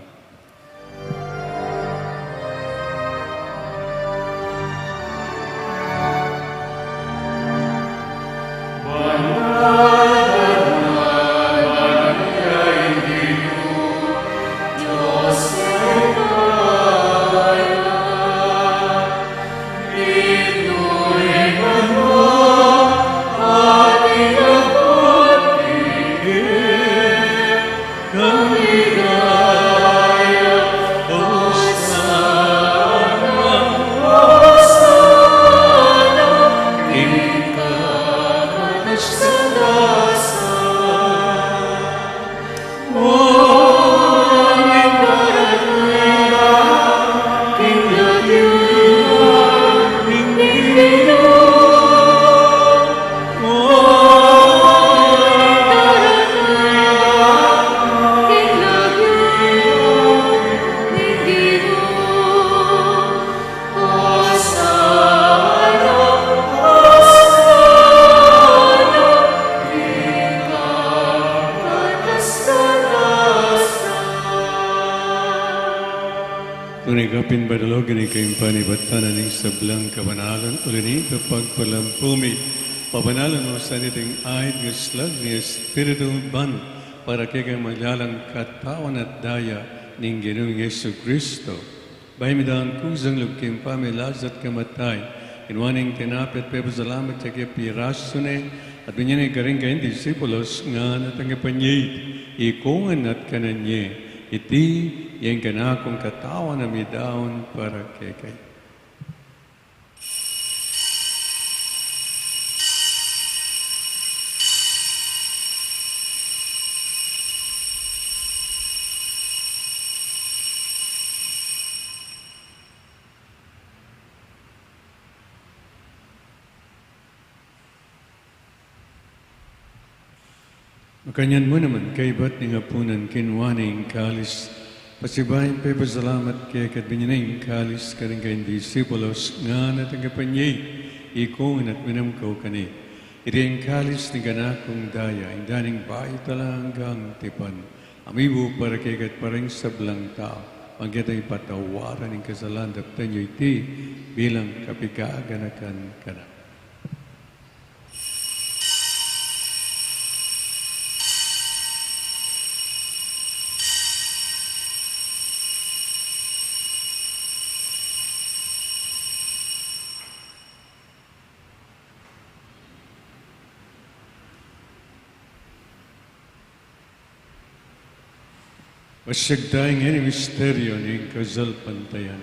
Tunigapin badalog ni kayong panibatan ng sablang kabanalan ulini kapag palampumi. Pabanalan mo sa niting ayat ng slag ni Espiritu Ban para kaya maglalang katawan at daya ng Ginoong Yesu Kristo. Bahay midang kusang lugking pamilaz at kamatay. Inwaning tinapit pepasalamat sa kaya pirasune at binyan ay garing kayong disipulos nga natangipanyay ikungan at kananye. Iti yang kanakong katawan na midaon para kay. Makanyan mo naman kay ba't ni ngapunan kinwaning kalis. Pasibahin pa pasalamat kay katbinyaning kalis ka rin kayong disipulos nga natangapanyay ikong at minamkaw kani. Iti ang kalis ni ganakong daya, ang daning bayo talanggang tipan. Amibo para kay katparang sablang tao. Magkatay patawaran ng kasalan daptan nyo iti bilang kapikaganakan ka na. Masyagdaing ang misteryo ng kasalpantayan.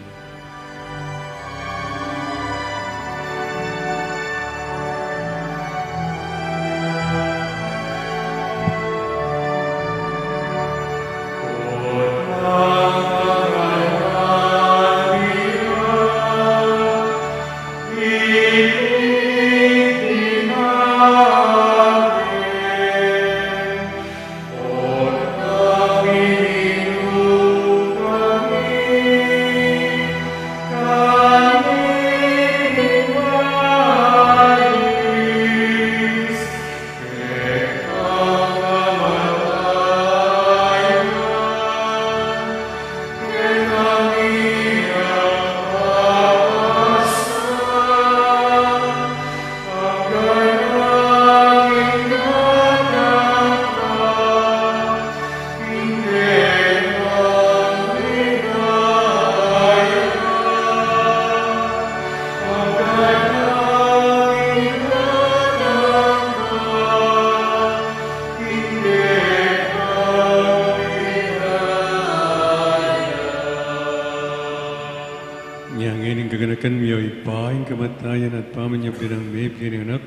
biganakan miyo ipaing kamatayan at pamanyab din ang may pinanak.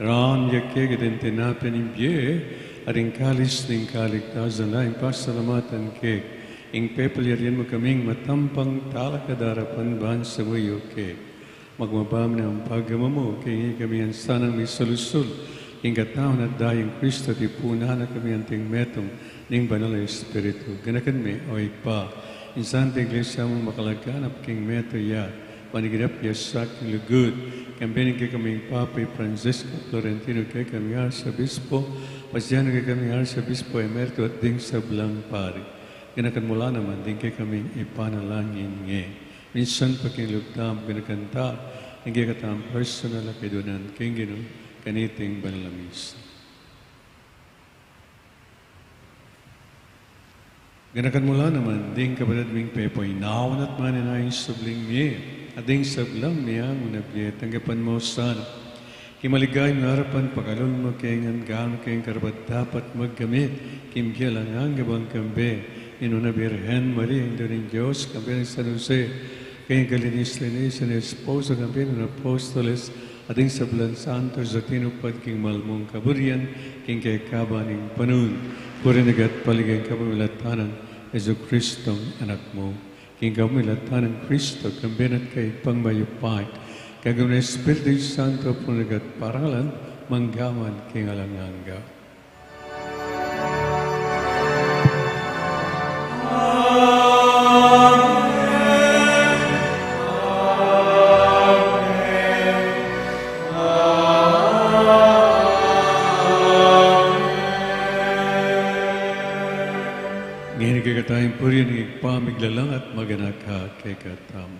Ran yakke gaden tinapen imbye, aring kalis ng kaligtasan na ing pasalamatan ke. Ing pepalirian mo kaming matampang talakadarapan ban sa wayo ke. Magmabam na ang pagama mo, kaya kami ang sanang may solusol. Ing katawon at dayang Kristo, ti puna na kami ang ting metong ning banal na Espiritu. Ganakan me, o ipa, insan ti iglesia mo makalaganap king meto ya, panigirap yasak lugod, kampinig kay kaming Papay Francisco Florentino kay kami sa Bispo, pasyan kay kami sa Bispo Emerito at ding sa Blang Pari. Ganakan mula naman, ding kay kaming ipanalangin nge. Minsan pa king lugtam, ganakanta, hindi katam personal na kidunan, king gino, kaniting banalamis. Ganakan mula naman, ding kapatid ming pepoy, nawan at maninayang sabling niya, at ding sablang niya, unabye, tanggapan mo sana. Kimaligay ng harapan, pakalon mo kayangan gano'n kayang karapat dapat maggamit, kimkialang ang gabang kambe, inuna Birhen Maria, Indo ng Diyos, kambe ng San Jose, kayang kalinis-linis, ang esposo, kambe ng Apostoles, at ding sablan santos at tinupad king malmong kaburian, king kay kabaning panun, purinagat paligay kapamilatanan, Yesu Kristong anak mo. King kapamilatanan Kristo, kambenat kay pangmayupay, kagawin na Espiritu Santo purinagat paralan, manggaman king alanganga. Tayong puri ng ipamiglalang at maganak ka kay katam.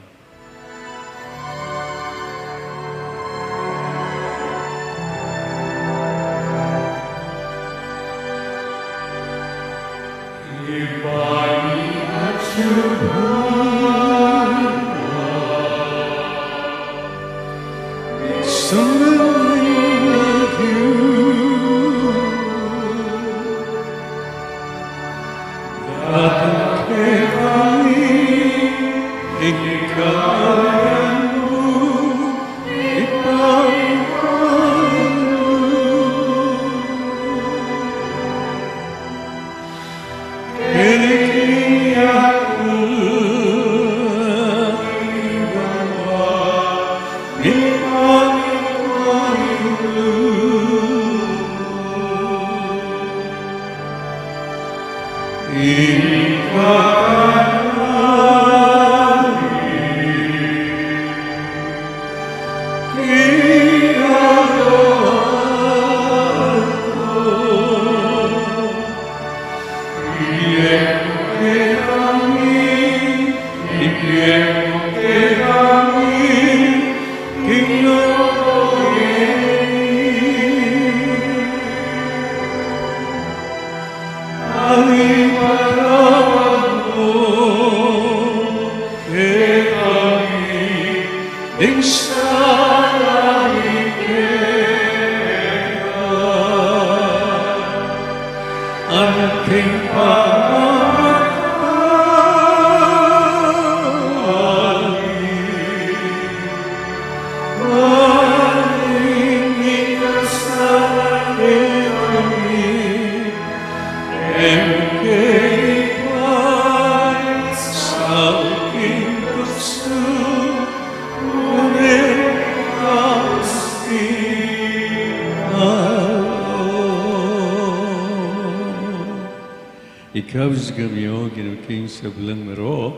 Ikaw sa gamiyo, ginuking sa bulang maro,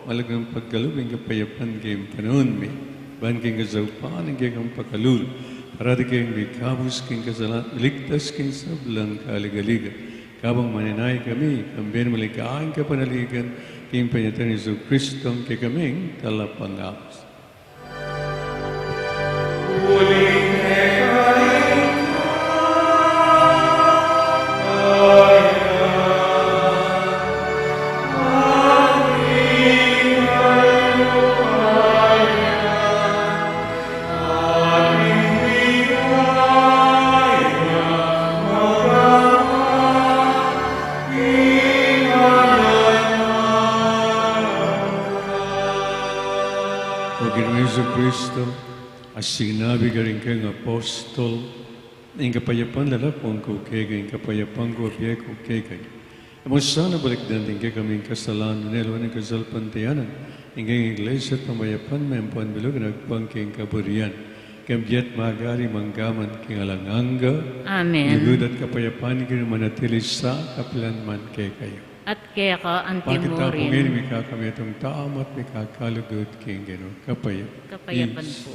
malagang pagkalubing kapayapan kayong panahon mi, ban kayong kazaupan, ang kayong pakalul, para di kayong mikabos kayong kasalan, ligtas kayong sa bulang kaligaligan. Kabang maninay kami, kambin malikaan ka panaligan, kayong panyatan ni Yesu Kristong kay kaming talapangapos. O Ginoong Hesus Kristo, as sinabi ka rin kang apostol, ang kapayapan lalapong ko kegay, ang kapayapan ko abiyay ko kegay. Amo sana balik din kay kaming kasalanan, nelo ng kasalpantiyanan, ingay iglesia at pamayapan may panbilog nagpangking kaburian. Kambiat magari manggaman king alanganga. Amen. Lugod at kapayapan king manatili sa kapilanman kay kayo. At kaya ka Pagkita po antimurin. ngayon, may kami itong taam at may kakalugod king gano'n. Kapayapan po.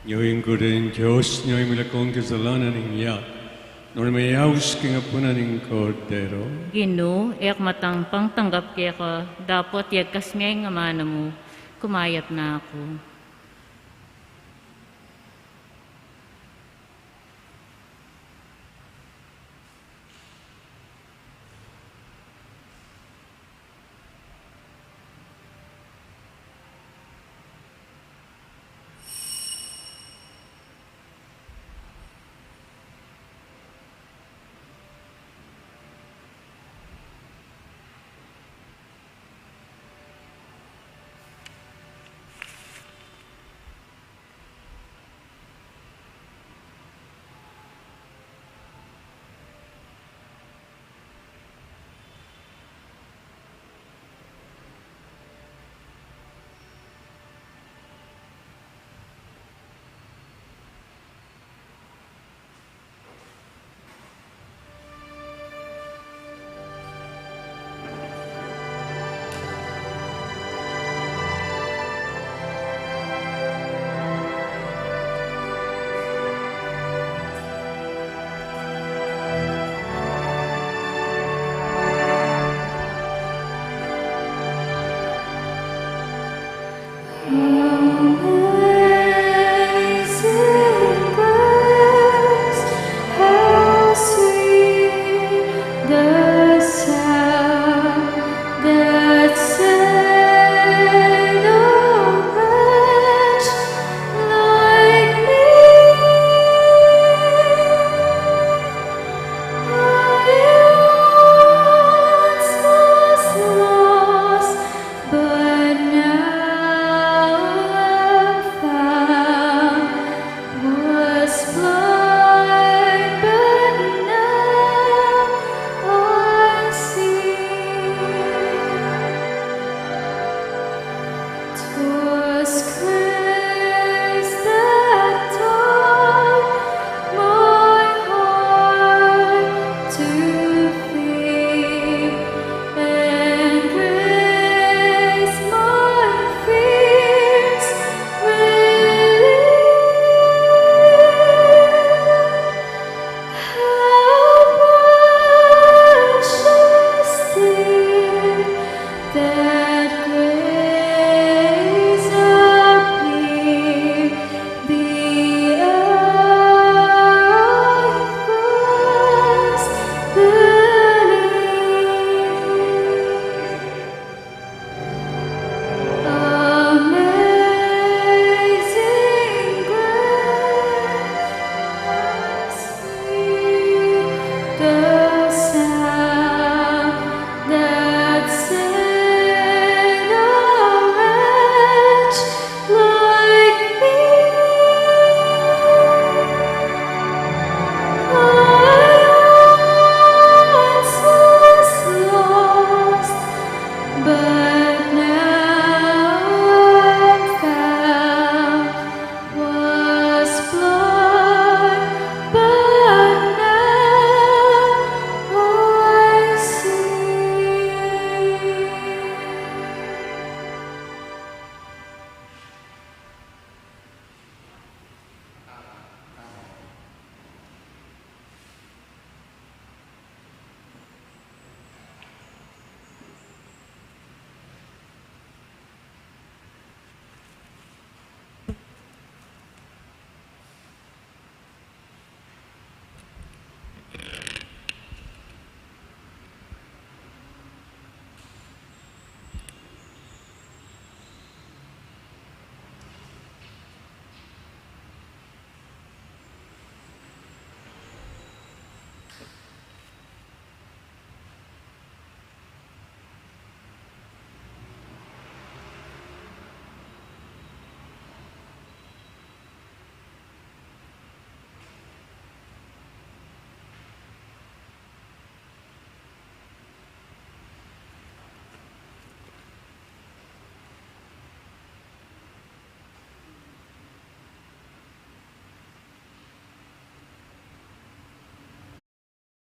Ngayon ko rin, Diyos, ngayon milakong kasalanan niya. Nor may aus kingapunan ng kordero. Gino, ek matang pangtanggap kaya ka, dapat yag kasmiyay nga mana mo, kumayat na ako. But now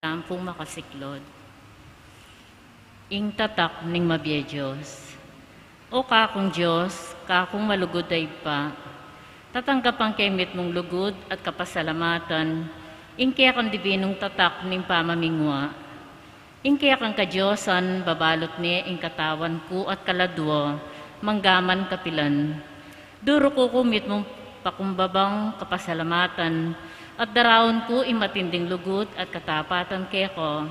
tampong makasiklod. Ing tatak ning mabiye Diyos. O kakong Diyos, kakong malugod ay pa, tatanggapang kemit mong lugod at kapasalamatan, ing kaya kang dibinong tatak ning pamamingwa, ing kaya kang kadyosan, babalot ni ing katawan ko at kaladwa, manggaman kapilan. Duro ko kumit mong pakumbabang kapasalamatan, at darawon ko ing matinding lugod at katapatan kaya ko,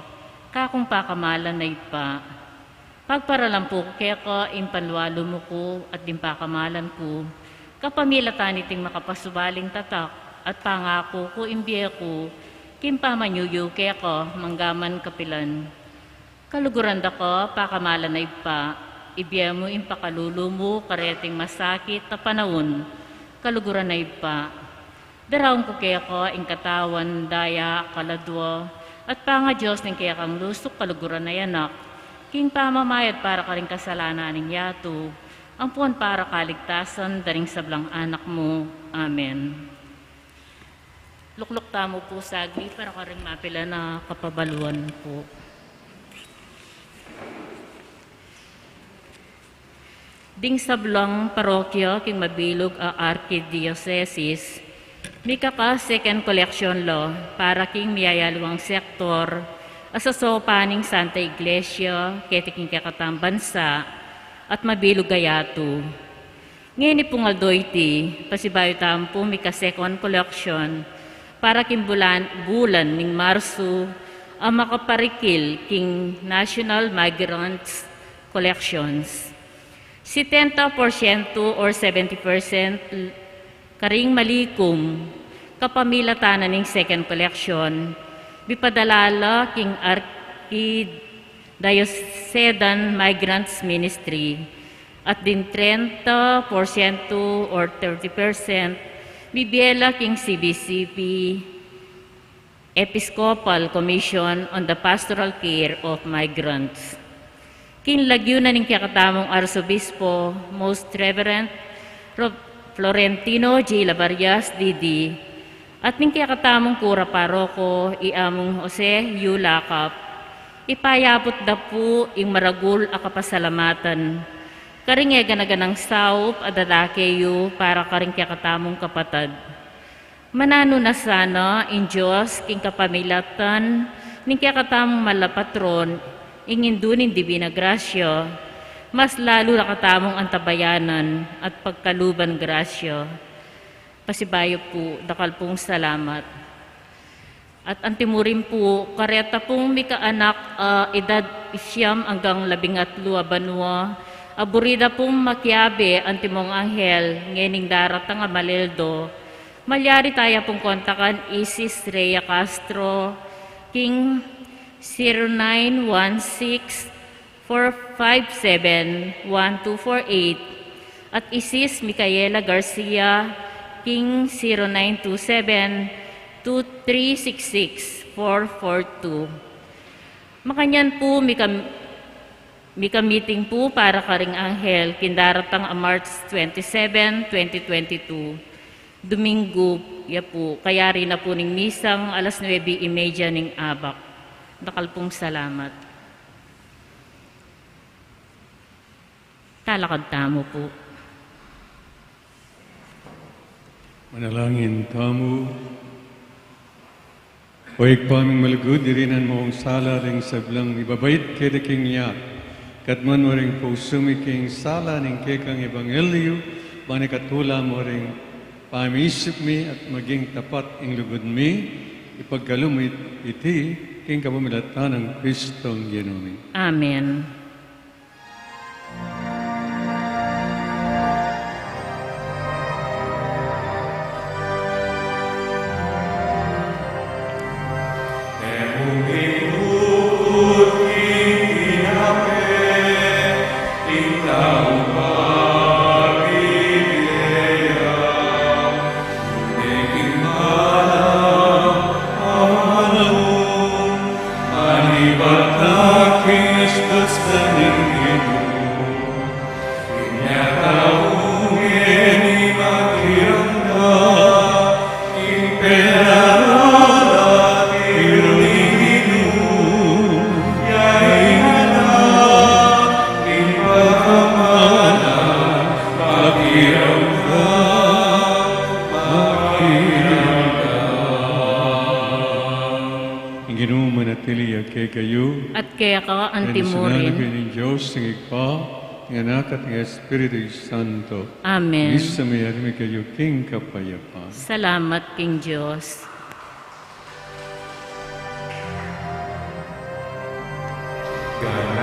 kakong pakamalan na ipa. Pagparalan po kaya ko, impanwalo mo ko at dimpakamalan ko, kapamilatan iting makapasubaling tatak at pangako ko imbiya ko, kimpamanyuyo kaya ko, manggaman kapilan. Kaluguran da ko, pakamalan na ipa, ibiya mo impakalulo mo, kareting masakit na panahon, kaluguran na ipa. Darawon ko kaya ko, ing katawan, daya, kaladwa, at panga Diyos ning kaya kang lusok, kaluguran na yanak, king pamamayad para ka rin kasalanan ng yato, ang puwan para kaligtasan, daring sablang anak mo. Amen. Lukluk tamo po sagli para ka rin mapila na kapabaluan po. Ding sablang parokya king mabilog a Archdiocese, mika ka second collection law para king miyayalwang sektor, asasopaning Santa Iglesia, ketiking kakatang bansa, at mabilog gayato. Ngayon pong aldoyti, pasibayo tampo mika second collection, para king bulan ning Marso, ang makaparikil king National Migrants Collections. 70% or 70% karing malikum kapamilatanan ng second collection, bipadalala king Archidiocesan Migrants Ministry at din 30% or 30% bibiyela king CBCP Episcopal Commission on the Pastoral Care of Migrants. King lagyunan ng kakatamong Arsobispo, Most Reverend Florentino J. Lavarias, D.D., at ning kakatamong Kura Paroko, iamong Jose U. Lakap, ipayabot da po ing maragul a kapasalamatan. Karing ganaganang saup at dadakeyo para karing kakatamong kapatad. Manano na sana in Diyos king kapamilatan ning kakatamong malapatron ingin dunin Divina Grasya, mas lalo nakatamong antabayanan at pagkaluban grasya. Pasibayo po, dakal pong salamat. At antimurin po, kareta pong mika anak edad 9 hanggang 13 banwa, aburida pong makiabe antimong anghel, ngening daratang amaleldo, malyari tayo pong kontakan Isis Rhea Castro, King 0916-457-1248 at Isis Micaela Garcia, King 0927-2366-442. Makanyan po mika meeting po para karing anghel kindaratang March 27, 2022. Domingo, ya po, kaya rin na po ning misang alas 9:30 ning abak. Dakal pong salamat. Talakad tamo po. Manalangin tamo. Oik paming malugod, dirinan mo ang sala ring sablang ibabait kede king niya. Katman mo ring pusumiking sala ning kekang ebanghelyo, manikatula mo ring pamisip mi at maging tapat ing lugod mi, ipagkalumit iti, king kapamilatan ng Kristong Ginoo. Amen. Christus Ginoo manatili kay kayo. At kaya ka Sinalagay antimurin. ng Diyos ng Ipa, ng Anak at ng Espiritu Santo. Amen. Isa may armi kayo king kapayapaan. Salamat, King Diyos. God